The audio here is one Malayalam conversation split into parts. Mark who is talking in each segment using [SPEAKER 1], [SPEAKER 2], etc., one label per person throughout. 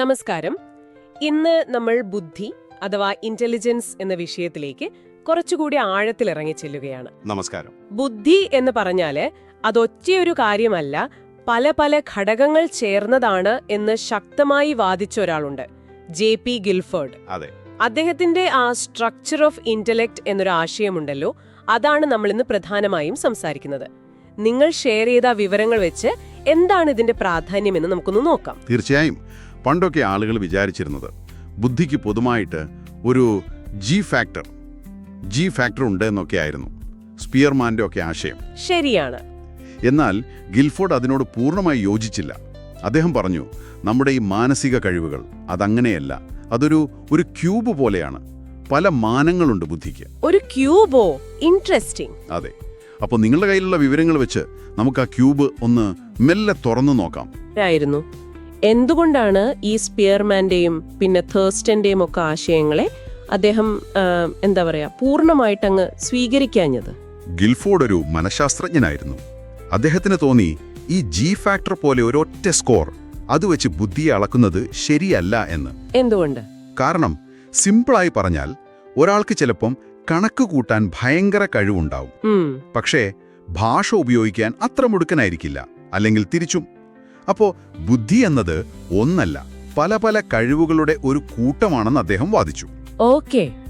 [SPEAKER 1] നമസ്കാരം. ഇന്ന് നമ്മൾ ബുദ്ധി അഥവാ ഇന്റലിജൻസ് എന്ന വിഷയത്തിലേക്ക് കുറച്ചുകൂടി ആഴത്തിലിറങ്ങി ചെല്ലുകയാണ്.
[SPEAKER 2] നമസ്കാരം.
[SPEAKER 1] ബുദ്ധി എന്ന് പറഞ്ഞാല് അതൊറ്റയൊരു കാര്യമല്ല, പല പല ഘടകങ്ങൾ ചേർന്നതാണ് എന്ന് ശക്തമായി വാദിച്ച ഒരാളുണ്ട്, JP ഗിൽഫോർഡ്.
[SPEAKER 2] അതെ.
[SPEAKER 1] അദ്ദേഹത്തിന്റെ ആ സ്ട്രക്ചർ ഓഫ് ഇന്റലക്ട് എന്നൊരു ആശയമുണ്ടല്ലോ, അതാണ് നമ്മൾ ഇന്ന് പ്രധാനമായും സംസാരിക്കുന്നത്. നിങ്ങൾ ഷെയർ ചെയ്ത വിവരങ്ങൾ വെച്ച് എന്താണ് ഇതിന്റെ പ്രാധാന്യമെന്ന് നമുക്കൊന്ന് നോക്കാം.
[SPEAKER 2] തീർച്ചയായും. പണ്ടൊക്കെ ആളുകൾ വിചാരിച്ചിരുന്നത് ബുദ്ധിക്ക് പൊതുവായിട്ട് ഒരു ജി ഫാക്ടർ ഉണ്ട് എന്നൊക്കെയായിരുന്നു സ്പിയർമാന്റെ ഒക്കെ ആശയം.
[SPEAKER 1] ശരിയാണ്.
[SPEAKER 2] എന്നാൽ ഗിൽഫോർഡ് അതിനോട് പൂർണ്ണമായി യോജിച്ചില്ല. അദ്ദേഹം പറഞ്ഞു, നമ്മുടെ ഈ മാനസിക കഴിവുകൾ അതങ്ങനെയല്ല, അതൊരു ക്യൂബ് പോലെയാണ്. പല മാനങ്ങളുണ്ട് ബുദ്ധിക്ക്.
[SPEAKER 1] ഒരു ക്യൂബോ? ഇൻട്രസ്റ്റിംഗ്.
[SPEAKER 2] അതെ. അപ്പോൾ നിങ്ങളുടെ കയ്യിലുള്ള വിവരങ്ങൾ വെച്ച് നമുക്ക് ആ ക്യൂബ് ഒന്ന് മെല്ലെ തുറന്നു നോക്കാം.
[SPEAKER 1] എന്തുകൊണ്ടാണ് ഈ സ്പിയർമാന്റെയും പിന്നെ തേഴ്സ്റ്റന്റെയും ഒക്കെ ആശയങ്ങളെ അദ്ദേഹം പൂർണ്ണമായിട്ടങ്ങ് സ്വീകരിക്കാഞ്ഞത്?
[SPEAKER 2] ഗിൽഫോർഡ് ഒരു മനഃശാസ്ത്രജ്ഞനായിരുന്നു. അദ്ദേഹത്തിന് തോന്നി, ഈ ജി ഫാക്ടർ പോലെ ഒരൊറ്റ സ്കോർ അത് വെച്ച് ബുദ്ധിയെ അളക്കുന്നത് ശരിയല്ല എന്ന്.
[SPEAKER 1] എന്തുകൊണ്ട്?
[SPEAKER 2] കാരണം സിമ്പിളായി പറഞ്ഞാൽ ഒരാൾക്ക് ചിലപ്പം കണക്ക് കൂട്ടാൻ ഭയങ്കര കഴിവുണ്ടാവും, പക്ഷേ ഭാഷ ഉപയോഗിക്കാൻ അത്ര മുടുക്കനായിരിക്കില്ല, അല്ലെങ്കിൽ തിരിച്ചും. അപ്പോ ബുദ്ധി എന്നത് ഒന്നല്ല, പല പല കഴിവുകളുടെ ഒരു കൂട്ടമാണെന്ന് അദ്ദേഹം വാദിച്ചു.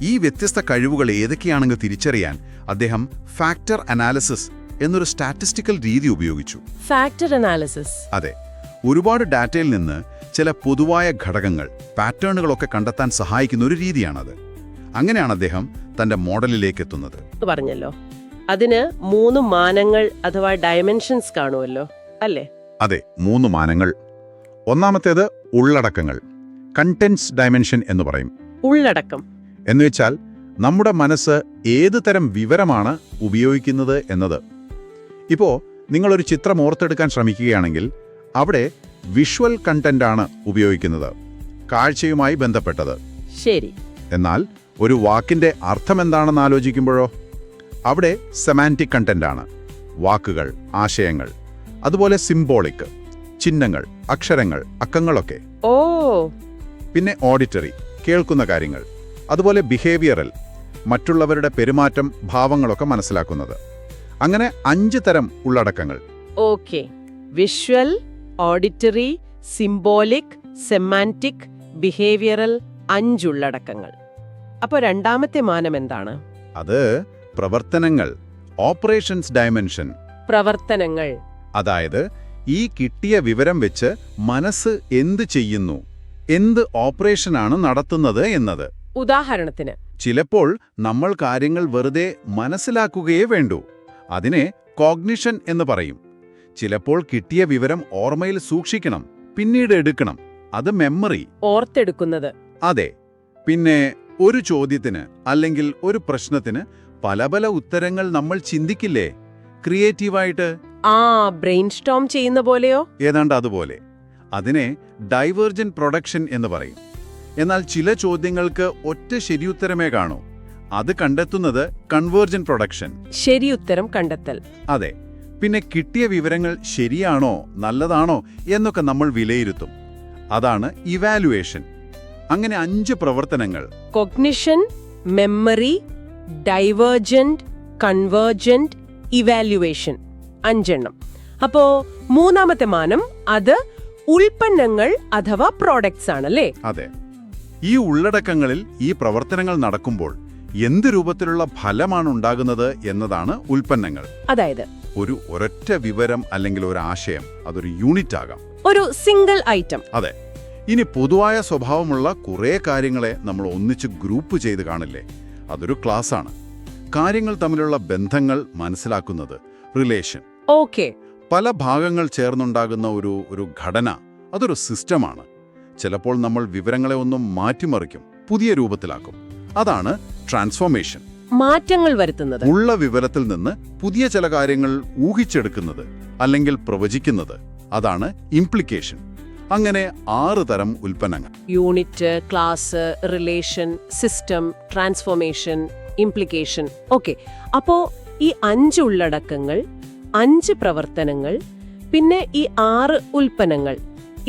[SPEAKER 2] ഈ വ്യത്യസ്ത കഴിവുകൾ ഏതൊക്കെയാണെന്ന് തിരിച്ചറിയാൻ അദ്ദേഹം ഫാക്ടർ അനാലിസിസ് എന്നൊരു സ്റ്റാറ്റിസ്റ്റിക്കൽ രീതി ഉപയോഗിച്ചു.
[SPEAKER 1] Factor analysis?
[SPEAKER 2] അതെ. ഒരുപാട് ഡാറ്റയിൽ നിന്ന് ചില പൊതുവായ ഘടകങ്ങൾ, പാറ്റേണുകളൊക്കെ കണ്ടെത്താൻ സഹായിക്കുന്ന ഒരു രീതിയാണത്. അങ്ങനെയാണ് അദ്ദേഹം തന്റെ മോഡലിലേക്ക് എത്തുന്നത്.
[SPEAKER 1] പറഞ്ഞല്ലോ, അതിന് 3 മാനങ്ങൾ അഥവാ ഡയമെൻഷൻസ് കാണുമല്ലോ, അല്ലേ?
[SPEAKER 2] അതെ, 3 മാനങ്ങൾ. ഒന്നാമത്തേത് ഉള്ളടക്കങ്ങൾ, കണ്ടന്റ്സ് ഡയമെൻഷൻ എന്ന് പറയും.
[SPEAKER 1] ഉള്ളടക്കം
[SPEAKER 2] എന്നുവെച്ചാൽ നമ്മുടെ മനസ്സ് ഏത് തരം വിവരമാണ് ഉപയോഗിക്കുന്നത് എന്നത്. ഇപ്പോൾ നിങ്ങളൊരു ചിത്രം ഓർത്തെടുക്കാൻ ശ്രമിക്കുകയാണെങ്കിൽ അവിടെ വിഷ്വൽ കണ്ടന്റാണ് ഉപയോഗിക്കുന്നത്, കാഴ്ചയുമായി ബന്ധപ്പെട്ടത്.
[SPEAKER 1] ശരി.
[SPEAKER 2] എന്നാൽ ഒരു വാക്കിന്റെ അർത്ഥം എന്താണെന്ന് ആലോചിക്കുമ്പോഴോ അവിടെ സെമാന്റിക് കണ്ടന്റാണ്, വാക്കുകൾ, ആശയങ്ങൾ. അതുപോലെ സിംബോളിക്, ചിഹ്നങ്ങൾ, അക്ഷരങ്ങൾ, അക്കങ്ങളൊക്കെ. പിന്നെ ഓഡിറ്ററി, കേൾക്കുന്ന കാര്യങ്ങൾ. അതുപോലെ ബിഹേവിയറൽ, മറ്റുള്ളവരുടെ ഭാവങ്ങളൊക്കെ മനസ്സിലാക്കുന്നത്. അങ്ങനെ 5 തരം ഉള്ളടക്കങ്ങൾ.
[SPEAKER 1] Visual, auditory, symbolic, semantic, behavioural, 5 ഉള്ളടക്കങ്ങൾ. അപ്പോൾ രണ്ടാമത്തെ മാനം എന്താണ്?
[SPEAKER 2] അത് പ്രവർത്തനങ്ങൾ, ഓപ്പറേഷൻസ് ഡയമെൻഷൻ.
[SPEAKER 1] പ്രവർത്തനങ്ങൾ,
[SPEAKER 2] അതായത് ഈ കിട്ടിയ വിവരം വെച്ച് മനസ്സ് എന്ത് ചെയ്യുന്നു, എന്ത് ഓപ്പറേഷനാണ് നടത്തുന്നത് എന്നത്.
[SPEAKER 1] ഉദാഹരണത്തിന്,
[SPEAKER 2] ചിലപ്പോൾ നമ്മൾ കാര്യങ്ങൾ വെറുതെ മനസ്സിലാക്കുകയേ വേണ്ടൂ, അതിനെ കോഗ്നിഷൻ എന്ന് പറയും. ചിലപ്പോൾ കിട്ടിയ വിവരം ഓർമ്മയിൽ സൂക്ഷിക്കണം, പിന്നീട് എടുക്കണം, അത് മെമ്മറി.
[SPEAKER 1] ഓർത്തെടുക്കുന്നത്.
[SPEAKER 2] അതെ. പിന്നെ ഒരു ചോദ്യത്തിന് അല്ലെങ്കിൽ ഒരു പ്രശ്നത്തിന് പല പല ഉത്തരങ്ങൾ നമ്മൾ ചിന്തിക്കില്ലേ, ക്രിയേറ്റീവായിട്ട്?
[SPEAKER 1] ബ്രെയിൻ സ്റ്റോം ചെയ്യുന്ന പോലെയോ?
[SPEAKER 2] ഏതാണ്ട് അതുപോലെ. അതിനെ ഡൈവേർജന്റ് പ്രൊഡക്ഷൻ എന്ന് പറയും. എന്നാൽ ചില ചോദ്യങ്ങൾക്ക് ഒറ്റ ശരിയുത്തരമേ കാണൂ, അത് കണ്ടെത്തുന്നത് കൺവേർജന്റ് പ്രൊഡക്ഷൻ.
[SPEAKER 1] ശരിയുത്തരം കണ്ടെത്തൽ.
[SPEAKER 2] അതെ. പിന്നെ കിട്ടിയ വിവരങ്ങൾ ശരിയാണോ നല്ലതാണോ എന്നൊക്കെ നമ്മൾ വിലയിരുത്തും, അതാണ് ഇവാലുവേഷൻ. അങ്ങനെ 5 പ്രവർത്തനങ്ങൾ:
[SPEAKER 1] cognition, memory, divergent, convergent, evaluation. 5 എണ്ണം. അപ്പോ മൂന്നാമത്തെ മാനം അത് ഉൽപ്പന്നങ്ങൾ അഥവാ പ്രോഡക്ട്സ് ആണല്ലേ?
[SPEAKER 2] അതെ. ഈ ഉള്ളടക്കങ്ങളിൽ ഈ പ്രവർത്തനങ്ങൾ നടക്കുമ്പോൾ എന്ത് രൂപത്തിലുള്ള ഫലമാണ് ഉണ്ടാകുന്നത് എന്നതാണ് ഉൽപ്പന്നങ്ങൾ.
[SPEAKER 1] അതായത്
[SPEAKER 2] ഒരൊറ്റ വിവരം അല്ലെങ്കിൽ ഒരു ആശയം, അതൊരു യൂണിറ്റ് ആകാം,
[SPEAKER 1] ഒരു സിംഗിൾ ഐറ്റം.
[SPEAKER 2] അതെ. ഇനി പൊതുവായ സ്വഭാവമുള്ള കുറേ കാര്യങ്ങളെ നമ്മൾ ഒന്നിച്ച് ഗ്രൂപ്പ് ചെയ്ത് കാണില്ലേ, അതൊരു ക്ലാസ്സാണ്. കാര്യങ്ങൾ തമ്മിലുള്ള ബന്ധങ്ങൾ മനസ്സിലാക്കുന്നത്, റിലേഷൻ. പല ഭാഗങ്ങൾ ചേർന്നുണ്ടാകുന്ന ഒരു ഘടന, അതൊരു സിസ്റ്റമാണ്. ചിലപ്പോൾ നമ്മൾ വിവരങ്ങളെ ഒന്നും മാറ്റിമറിക്കും, പുതിയ രൂപത്തിലാക്കും. അതാണ് ട്രാൻസ്ഫോർമേഷൻ.
[SPEAKER 1] മാറ്റങ്ങൾ വരുത്തുന്നത്.
[SPEAKER 2] ഉള്ള വിവരത്തിൽ നിന്ന് പുതിയ ചില കാര്യങ്ങൾ ഊഹിച്ചെടുക്കുന്നത് അല്ലെങ്കിൽ പ്രവചിക്കുന്നത്, അതാണ് ഇംപ്ലിക്കേഷൻ. അങ്ങനെ 6 തരം ഉൽപ്പന്നങ്ങൾ:
[SPEAKER 1] unit, class, relation, system, transformation, implication. അപ്പോ ഈ 5 ഉള്ളടക്കങ്ങൾ, 5 പ്രവർത്തനങ്ങൾ, പിന്നെ ഈ 6 ഉൽപ്പന്നങ്ങൾ,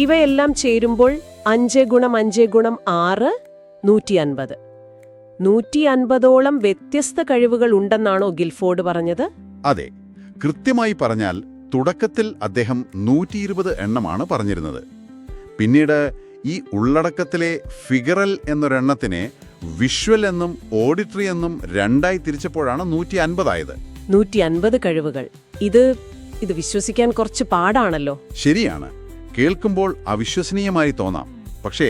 [SPEAKER 1] ഇവയെല്ലാം ചേരുമ്പോൾ 5 ഗുണം 5 ഗുണം 6 150. 150ഓളം വ്യത്യസ്ത കഴിവുകൾ ഉണ്ടെന്നാണോ ഗിൽഫോർഡ് പറഞ്ഞത്?
[SPEAKER 2] അതെ, കൃത്യമായി പറഞ്ഞാൽ തുടക്കത്തിൽ അദ്ദേഹം 120 എണ്ണമാണ് പറഞ്ഞിരുന്നത്. പിന്നീട് ഈ ഉള്ളടക്കത്തിലെ ഫിഗറൽ എന്നൊരെണ്ണത്തിനെ വിഷ്വൽ എന്നും ഓഡിറ്ററി എന്നും രണ്ടായി തിരിച്ചപ്പോഴാണ് 150 ആയത്.
[SPEAKER 1] 150 കഴിവുകൾ. ഇത് വിശ്വസിക്കാൻ കുറച്ച് പാടാണല്ലോ.
[SPEAKER 2] ശരിയാണ്, കേൾക്കുമ്പോൾ അവിശ്വസനീയമായി തോന്നാം. പക്ഷേ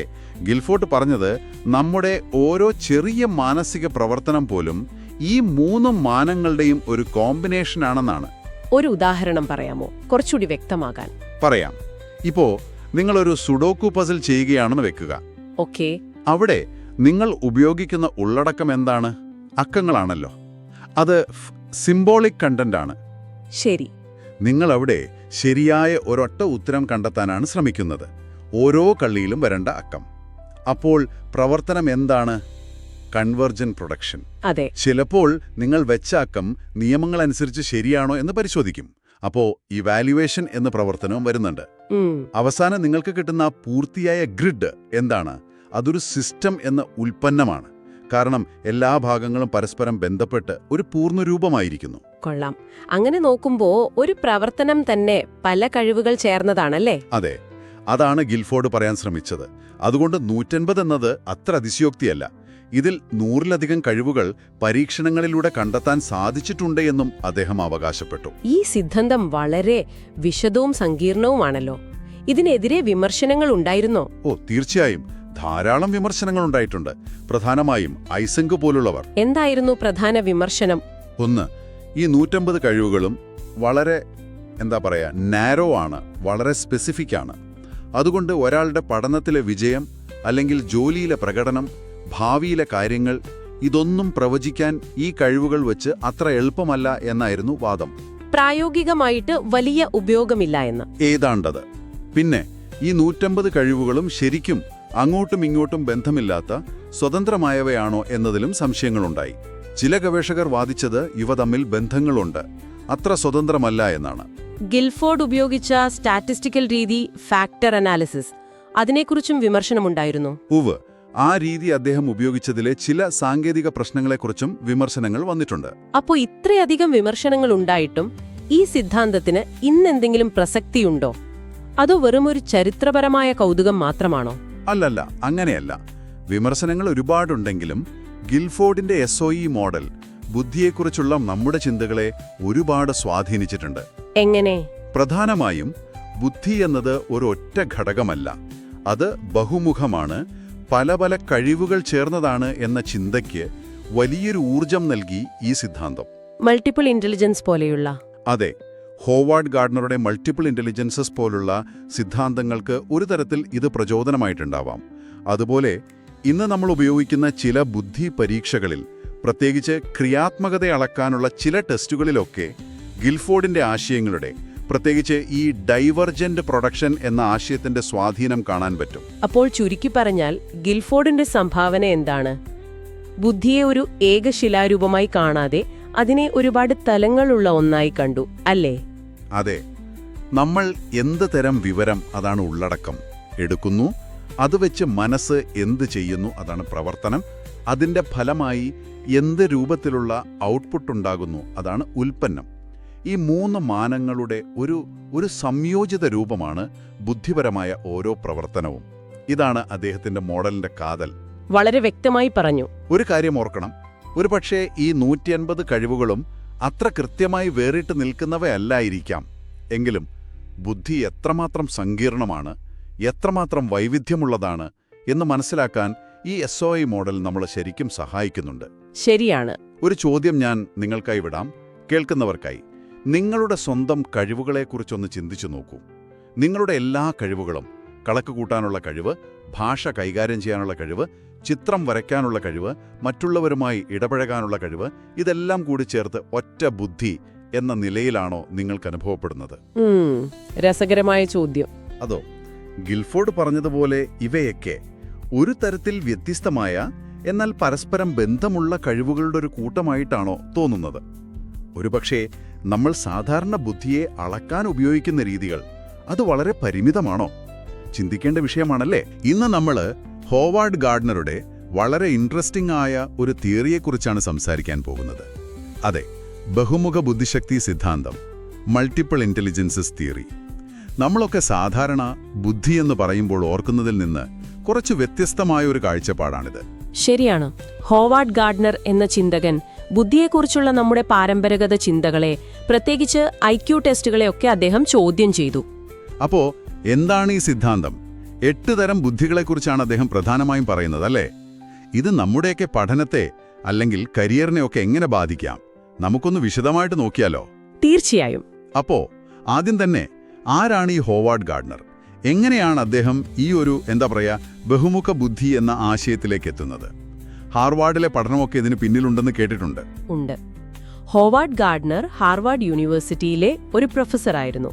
[SPEAKER 2] ഗിൽഫോർഡ് പറഞ്ഞത് നമ്മുടെ ഓരോ ചെറിയ മാനസിക പ്രവർത്തനം പോലും ഈ 3 മാനങ്ങളുടെയും ഒരു കോമ്പിനേഷനാണെന്നാണ്.
[SPEAKER 1] ഒരു ഉദാഹരണം പറയാമോ, കുറച്ചുകൂടി വ്യക്തമാകാൻ?
[SPEAKER 2] പറയാം. ഇപ്പോ നിങ്ങളൊരു സുഡോക്കു പസിൽ ചെയ്യുകയാണെന്ന് വെക്കുക.
[SPEAKER 1] ഓക്കേ.
[SPEAKER 2] അവിടെ നിങ്ങൾ ഉപയോഗിക്കുന്ന ഉള്ളടക്കം എന്താണ്? അക്കങ്ങളാണല്ലോ. അത് സിംബോളിക് കണ്ടന്റ് ആണ്.
[SPEAKER 1] ശരി.
[SPEAKER 2] നിങ്ങളവിടെ ശരിയായ ഒരൊറ്റ ഉത്തരം കണ്ടെത്താനാണ് ശ്രമിക്കുന്നത്, ഓരോ കള്ളിയിലും വരേണ്ട അക്കം. അപ്പോൾ പ്രവർത്തനം എന്താണ്? Convergent production.
[SPEAKER 1] അതെ.
[SPEAKER 2] ചിലപ്പോൾ നിങ്ങൾ വെച്ച അക്കം നിയമങ്ങളനുസരിച്ച് ശരിയാണോ എന്ന് പരിശോധിക്കും. അപ്പോ ഇവാലുവേഷൻ എന്ന പ്രവർത്തനവും വരുന്നുണ്ട്. അവസാനം നിങ്ങൾക്ക് കിട്ടുന്ന പൂർത്തിയായ ഗ്രിഡ് എന്താണ്? അതൊരു സിസ്റ്റം എന്ന ഉൽപ്പന്നമാണ്. കാരണം എല്ലാ ഭാഗങ്ങളും പരസ്പരം ബന്ധപ്പെട്ട് ഒരു പൂർണ്ണരൂപമായിരിക്കുന്നു.
[SPEAKER 1] കൊള്ളാം. അങ്ങനെ നോക്കുമ്പോ ഒരു പ്രവർത്തനം തന്നെ പല കഴിവുകൾ ചേർന്നതാണല്ലേ?
[SPEAKER 2] അതെ, അതാണ് ഗിൽഫോർഡ് പറയാൻ ശ്രമിച്ചത്. അതുകൊണ്ട് 150 എന്നത് അത്ര അതിശയോക്തിയല്ല. ഇതിൽ 100-ലധികം കഴിവുകൾ പരീക്ഷണങ്ങളിലൂടെ കണ്ടെത്താൻ സാധിച്ചിട്ടുണ്ട് എന്നും അദ്ദേഹം അവകാശപ്പെട്ടു.
[SPEAKER 1] ഈ സിദ്ധാന്തം വളരെ വിശദവും സങ്കീർണവുമാണല്ലോ. ഇതിനെതിരെ വിമർശനങ്ങൾ ഉണ്ടായിരുന്നോ?
[SPEAKER 2] തീർച്ചയായും ധാരാളം വിമർശനങ്ങൾ ഉണ്ടായിട്ടുണ്ട്. പ്രധാനമായും ഐസങ്ക് പോലുള്ളവർ.
[SPEAKER 1] എന്തായിരുന്നു പ്രധാന വിമർശനം?
[SPEAKER 2] ഒന്ന്, ഈ 150 കഴിവുകളും വളരെ നാരോ ആണ്, വളരെ സ്പെസിഫിക് ആണ്. അതുകൊണ്ട് ഒരാളുടെ പഠനത്തിലെ വിജയം അല്ലെങ്കിൽ ജോലിയിലെ പ്രകടനം, ഭാവിയിലെ കാര്യങ്ങൾ ഇതൊന്നും പ്രവചിക്കാൻ ഈ കഴിവുകൾ വെച്ച് അത്ര എളുപ്പമല്ല എന്നായിരുന്നു വാദം.
[SPEAKER 1] പ്രായോഗികമായിട്ട് വലിയ ഉപയോഗമില്ല എന്ന്.
[SPEAKER 2] ഏതാണ്ടത്. പിന്നെ ഈ 150 കഴിവുകളും ശരിക്കും അങ്ങോട്ടും ഇങ്ങോട്ടും ബന്ധമില്ലാത്ത സ്വതന്ത്രമായവയാണോ എന്നതിലും സംശയങ്ങളുണ്ടായി. ചില ഗവേഷകർ വാദിച്ചത് ഇവ തമ്മിൽ ബന്ധങ്ങളുണ്ട്, അത്ര സ്വതന്ത്രമല്ല എന്നാണ്.
[SPEAKER 1] ഗിൽഫോർഡ് ഉപയോഗിച്ച സ്റ്റാറ്റിസ്റ്റിക്കൽ രീതി ഫാക്ടർ അനാലിസിസ്, അതിനെക്കുറിച്ചും വിമർശനമുണ്ടായിരുന്നു.
[SPEAKER 2] ഉവ്, ആ രീതി അദ്ദേഹം ഉപയോഗിച്ചതിലെ ചില സാങ്കേതിക പ്രശ്നങ്ങളെക്കുറിച്ചും വിമർശനങ്ങൾ വന്നിട്ടുണ്ട്.
[SPEAKER 1] അപ്പോ ഇത്രയധികം വിമർശനങ്ങൾ ഉണ്ടായിട്ടും ഈ സിദ്ധാന്തത്തിന് ഇന്നെന്തെങ്കിലും പ്രസക്തിയുണ്ടോ? അതോ വെറുമൊരു ചരിത്രപരമായ കൗതുകം മാത്രമാണോ?
[SPEAKER 2] അല്ലല്ല, അങ്ങനെയല്ല. വിമർശനങ്ങൾ ഒരുപാടുണ്ടെങ്കിലും ഗിൽഫോർഡിന്റെ SOE മോഡൽ ബുദ്ധിയെക്കുറിച്ചുള്ള നമ്മുടെ ചിന്തകളെ ഒരുപാട് സ്വാധീനിച്ചിട്ടുണ്ട്.
[SPEAKER 1] എങ്ങനെ?
[SPEAKER 2] പ്രധാനമായും ബുദ്ധി എന്നത് ഒരൊറ്റ ഘടകമല്ല, അത് ബഹുമുഖമാണ്, പല പല കഴിവുകൾ ചേർന്നതാണ് എന്ന ചിന്തയ്ക്ക് വലിയൊരു ഊർജം നൽകി ഈ സിദ്ധാന്തം.
[SPEAKER 1] മൾട്ടിപ്പിൾ ഇന്റലിജൻസ് പോലെയുള്ള?
[SPEAKER 2] അതെ, ഹോവാർഡ് ഗാർഡനറുടെ മൾട്ടിപ്പിൾ ഇന്റലിജൻസസ് പോലുള്ള സിദ്ധാന്തങ്ങൾക്ക് ഒരു തരത്തിൽ ഇത് പ്രചോദനമായിട്ടുണ്ടാവാം. അതുപോലെ ഇന്ന് നമ്മൾ ഉപയോഗിക്കുന്ന ചില ബുദ്ധി പരീക്ഷകളിൽ, പ്രത്യേകിച്ച് ക്രിയാത്മകത അളക്കാനുള്ള ചില ടെസ്റ്റുകളിലൊക്കെ ഗിൽഫോർഡിന്റെ ആശയങ്ങളുടെ, പ്രത്യേകിച്ച് ഈ ഡൈവർജന്റ് പ്രൊഡക്ഷൻ എന്ന ആശയത്തിന്റെ സ്വാധീനം കാണാൻ പറ്റും.
[SPEAKER 1] അപ്പോൾ ചുരുക്കി പറഞ്ഞാൽ ഗിൽഫോർഡിന്റെ സംഭാവന എന്താണ്? ബുദ്ധിയെ ഒരു ഏകശിലാരൂപമായി കാണാതെ അതിനെ ഒരുപാട് തലങ്ങളുള്ള ഒന്നായി കണ്ടു, അല്ലേ?
[SPEAKER 2] അതെ, നമ്മൾ എന്ത് തരം വിവരം, അതാണ് ഉള്ളടക്കം, എടുക്കുന്നു, അത് വെച്ച് മനസ്സ് എന്ത് ചെയ്യുന്നു, അതാണ് പ്രവർത്തനം, അതിൻ്റെ ഫലമായി എന്ത് രൂപത്തിലുള്ള ഔട്ട്പുട്ട് ഉണ്ടാകുന്നു, അതാണ് ഉൽപ്പന്നം. ഈ 3 മാനങ്ങളുടെ ഒരു സംയോജിത രൂപമാണ് ബുദ്ധിപരമായ ഓരോ പ്രവർത്തനവും. ഇതാണ് അദ്ദേഹത്തിന്റെ മോഡലിന്റെ കാതൽ.
[SPEAKER 1] വളരെ വ്യക്തമായി പറഞ്ഞു.
[SPEAKER 2] ഒരു കാര്യം ഓർക്കണം, ഒരുപക്ഷേ ഈ 150 കഴിവുകളും അത്ര കൃത്യമായി വേറിട്ട് നിൽക്കുന്നവയല്ലായിരിക്കാം. എങ്കിലും ബുദ്ധി എത്രമാത്രം സങ്കീർണമാണ്, എത്രമാത്രം വൈവിധ്യമുള്ളതാണ് എന്ന് മനസ്സിലാക്കാൻ ഈ SOE മോഡൽ നമ്മളെ ശരിക്കും സഹായിക്കുന്നുണ്ട്.
[SPEAKER 1] ശരിയാണ്.
[SPEAKER 2] ഒരു ചോദ്യം ഞാൻ നിങ്ങൾക്കായി വിടാം, കേൾക്കുന്നവർക്കായി. നിങ്ങളുടെ സ്വന്തം കഴിവുകളെക്കുറിച്ചൊന്ന് ചിന്തിച്ചു നോക്കൂ. നിങ്ങളുടെ എല്ലാ കഴിവുകളും, കണക്ക് കൂട്ടാനുള്ള കഴിവ്, ഭാഷ കൈകാര്യം ചെയ്യാനുള്ള കഴിവ്, ചിത്രം വരയ്ക്കാനുള്ള കഴിവ്, മറ്റുള്ളവരുമായി ഇടപഴകാനുള്ള കഴിവ്, ഇതെല്ലാം കൂടി ചേർത്ത് ഒറ്റ ബുദ്ധി എന്ന നിലയിലാണോ നിങ്ങൾക്ക് അനുഭവപ്പെടുന്നത്?
[SPEAKER 1] രസകരമായ ചോദ്യം.
[SPEAKER 2] അതോ ഗിൽഫോർഡ് പറഞ്ഞതുപോലെ ഇവയൊക്കെ ഒരു തരത്തിൽ വ്യത്യസ്തമായ എന്നാൽ പരസ്പരം ബന്ധമുള്ള കഴിവുകളുടെ ഒരു കൂട്ടമായിട്ടാണോ തോന്നുന്നത്? ഒരുപക്ഷേ നമ്മൾ സാധാരണ ബുദ്ധിയെ അളക്കാൻ ഉപയോഗിക്കുന്ന രീതികൾ അത് വളരെ പരിമിതമാണോ? ചിന്തിക്കേണ്ട വിഷയമാണല്ലേ? ഇന്ന് നമ്മൾ ഹോവാർഡ് ഗാർഡനറുടെ വളരെ ഇൻട്രസ്റ്റിംഗ് ആയ ഒരു തിയറിയെക്കുറിച്ചാണ് സംസാരിക്കാൻ പോകുന്നത്. അതെ, ബഹുമുഖ ബുദ്ധിശക്തി സിദ്ധാന്തം, മൾട്ടിപ്പിൾ ഇന്റലിജൻസസ് തിയറി. നമ്മളൊക്കെ സാധാരണ ബുദ്ധി എന്ന് പറയുമ്പോൾ ഓർക്കുന്നതിൽ നിന്ന് കുറച്ച് വ്യത്യസ്തമായ ഒരു കാഴ്ചപ്പാടാണിത്.
[SPEAKER 1] ശരിയാണ്. ഹോവാർഡ് ഗാർഡനർ എന്ന ചിന്തകൻ ബുദ്ധിയെക്കുറിച്ചുള്ള നമ്മുടെ പാരമ്പരാഗത ചിന്തകളെ, പ്രത്യേകിച്ച് IQ ടെസ്റ്റുകളെയൊക്കെ അദ്ദേഹം ചോദ്യം ചെയ്തു.
[SPEAKER 2] അപ്പോ എന്താണ് ഈ സിദ്ധാന്തം? 8 തരം ബുദ്ധികളെക്കുറിച്ചാണ് അദ്ദേഹം പ്രധാനമായും പറയുന്നത്, അല്ലേ? ഇത് നമ്മുടെയൊക്കെ പഠനത്തെ അല്ലെങ്കിൽ കരിയറിനെയൊക്കെ എങ്ങനെ ബാധിക്കാം? നമുക്കൊന്ന് വിശദമായിട്ട് നോക്കിയാലോ?
[SPEAKER 1] തീർച്ചയായും.
[SPEAKER 2] അപ്പോ ആദ്യം തന്നെ, ആരാണ് ഈ ഹോവാർഡ് ഗാർഡനർ? എങ്ങനെയാണ് അദ്ദേഹം ഈ ഒരു ബഹുമുഖ ബുദ്ധി എന്ന ആശയത്തിലേക്ക് എത്തുന്നത്? ഹാർവാർഡിലെ പഠനമൊക്കെ ഇതിന് പിന്നിലുണ്ടെന്ന് കേട്ടിട്ടുണ്ട്.
[SPEAKER 1] ഉണ്ട്. ഹോവാർഡ് ഗാർഡനർ ഹാർവാർഡ് യൂണിവേഴ്സിറ്റിയിലെ ഒരു പ്രൊഫസറായിരുന്നു.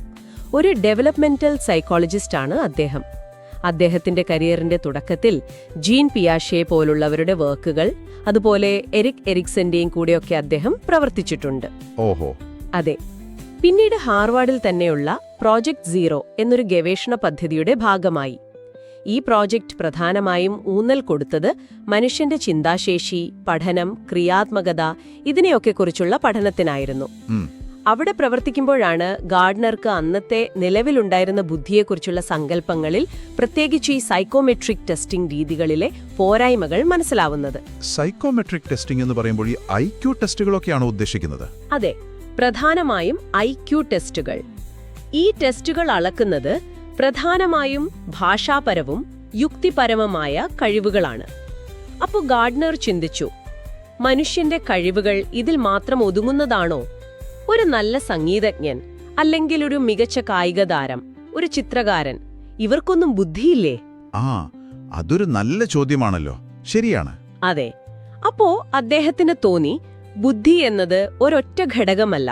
[SPEAKER 1] ഒരു ഡെവലപ്മെന്റൽ സൈക്കോളജിസ്റ്റാണ് അദ്ദേഹം. അദ്ദേഹത്തിന്റെ കരിയറിന്റെ തുടക്കത്തിൽ ജീൻ പിയാഷെ പോലുള്ളവരുടെ വർക്കുകൾ, അതുപോലെ എറിക് എറിക്സന്റെയും കൂടെയൊക്കെ അദ്ദേഹം പ്രവർത്തിച്ചിട്ടുണ്ട്.
[SPEAKER 2] ഓഹോ.
[SPEAKER 1] അതെ. പിന്നീട് ഹാർവാർഡിൽ തന്നെയുള്ള പ്രോജക്റ്റ് സീറോ എന്നൊരു ഗവേഷണ പദ്ധതിയുടെ ഭാഗമായി. ഈ പ്രോജക്റ്റ് പ്രധാനമായും ഊന്നൽ കൊടുത്തത് മനുഷ്യന്റെ ചിന്താശേഷി, പഠനം, ക്രിയാത്മകത ഇതിനെയൊക്കെ കുറിച്ചുള്ള പഠനത്തിനായിരുന്നു. അവിടെ പ്രവർത്തിക്കുമ്പോഴാണ് ഗാർഡനർക്ക് അന്നത്തെ നിലവിലുണ്ടായിരുന്ന ബുദ്ധിയെക്കുറിച്ചുള്ള സങ്കല്പങ്ങളിൽ, പ്രത്യേകിച്ച് ഈ സൈക്കോമെട്രിക് ടെസ്റ്റിംഗ് രീതികളിലെ പോരായ്മകൾ മനസ്സിലാവുന്നത്.
[SPEAKER 3] സൈക്കോമെട്രിക് ടെസ്റ്റിംഗ് എന്ന് പറയുമ്പോൾ ഈ IQ ടെസ്റ്റുകളൊക്കെയാണോ ഉദ്ദേശിക്കുന്നത്?
[SPEAKER 1] അതെ, പ്രധാനമായും IQ ടെസ്റ്റുകൾ. ഈ ടെസ്റ്റുകൾ അളക്കുന്നത് പ്രധാനമായും ഭാഷാപരവും യുക്തിപരവുമായ കഴിവുകളാണ്. അപ്പോൾ ഗാർഡനർ ചിന്തിച്ചു, മനുഷ്യന്റെ കഴിവുകൾ ഇതിൽ മാത്രം ഒതുങ്ങുന്നതാണോ? ഒരു നല്ല സംഗീതജ്ഞൻ, അല്ലെങ്കിൽ ഒരു മികച്ച കായിക താരം, ഒരു ചിത്രകാരൻ, ഇവർക്കൊന്നും ബുദ്ധിയില്ലേ?
[SPEAKER 3] അതൊരു നല്ല ചോദ്യമാണല്ലോ. ശരിയാണ്.
[SPEAKER 1] അതെ. അപ്പോ അദ്ദേഹത്തിന് തോന്നി, ബുദ്ധി എന്നത് ഒരൊറ്റ ഘടകമല്ല,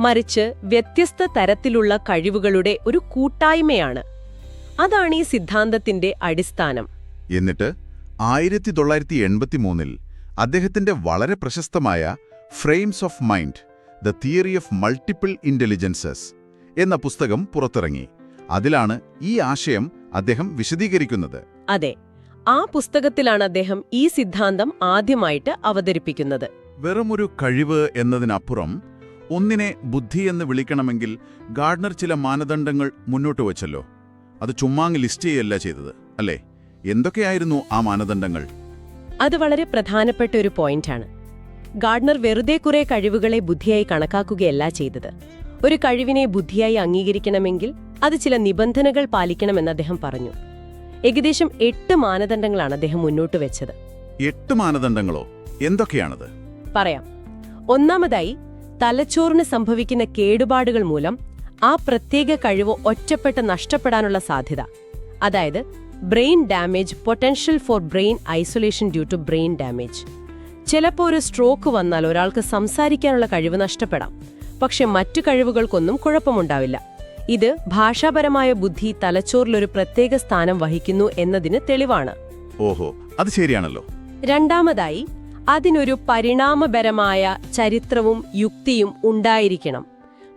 [SPEAKER 1] മറിച്ച് വ്യത്യസ്ത തരത്തിലുള്ള കഴിവുകളുടെ ഒരു കൂട്ടായ്മയാണ്. അതാണ് ഈ സിദ്ധാന്തത്തിന്റെ അടിസ്ഥാനം.
[SPEAKER 2] എന്നിട്ട് 1983-ൽ അദ്ദേഹത്തിന്റെ വളരെ പ്രശസ്തമായ frames of mind, the theory of multiple intelligences എന്ന പുസ്തകം പുറത്തിറങ്ങി. അതിലാണ് ഈ ആശയം അദ്ദേഹം വിശദീകരിക്കുന്നത്.
[SPEAKER 1] അതെ, ആ പുസ്തകത്തിലാണ് അദ്ദേഹം ഈ സിദ്ധാന്തം ആദ്യമായിട്ട് അവതരിപ്പിക്കുന്നത്.
[SPEAKER 2] വെറുമൊരു കഴിവ് എന്നതിനപ്പുറം ഒന്നിനെ ബുദ്ധിയെന്ന് വിളിക്കണമെങ്കിൽ ഗാർഡനർ ചില മാനദണ്ഡങ്ങൾ മുന്നോട്ട് വച്ചല്ലോ. അത് ചുമ്മാങ്ങ് ലിസ്റ്റ് ചെയ്യല്ല ചെയ്തത്, അല്ലേ? എന്തൊക്കെയായിരുന്നു ആ മാനദണ്ഡങ്ങൾ?
[SPEAKER 1] അത് വളരെ പ്രധാനപ്പെട്ട ഒരു പോയിന്റാണ്. ഗാർഡനർ വെറുതെ കുറെ കഴിവുകളെ ബുദ്ധിയായി കണക്കാക്കുകയല്ല ചെയ്തത്. ഒരു കഴിവിനെ ബുദ്ധിയായി അംഗീകരിക്കണമെങ്കിൽ അത് ചില നിബന്ധനകൾ പാലിക്കണമെന്ന് അദ്ദേഹം പറഞ്ഞു. ഏകദേശം 8 മാനദണ്ഡങ്ങളാണ് അദ്ദേഹം മുന്നോട്ട് വെച്ചത്.
[SPEAKER 2] 8 മാനദണ്ഡങ്ങളോ? എന്തൊക്കെയാണത്?
[SPEAKER 1] പറയാം. ഒന്നാമതായി, തലച്ചോറിന് സംഭവിക്കുന്ന കേടുപാടുകൾ മൂലം ആ പ്രത്യേക കഴിവ് ഒറ്റപ്പെട്ട് നഷ്ടപ്പെടാനുള്ള സാധ്യത. അതായത് brain damage, potential for brain isolation due to brain damage. ചിലപ്പോൾ ഒരു സ്ട്രോക്ക് വന്നാൽ ഒരാൾക്ക് സംസാരിക്കാനുള്ള കഴിവ് നഷ്ടപ്പെടാം, പക്ഷെ മറ്റു കഴിവുകൾക്കൊന്നും കുഴപ്പമുണ്ടാവില്ല. ഇത് ഭാഷാപരമായ ബുദ്ധി തലച്ചോറിലൊരു പ്രത്യേക സ്ഥാനം വഹിക്കുന്നു എന്നതിന് തെളിവാണ്.
[SPEAKER 2] ഓഹോ, അത് ശരിയാണല്ലോ.
[SPEAKER 1] രണ്ടാമതായി, അതിനൊരു പരിണാമപരമായ ചരിത്രവും യുക്തിയും ഉണ്ടായിരിക്കണം.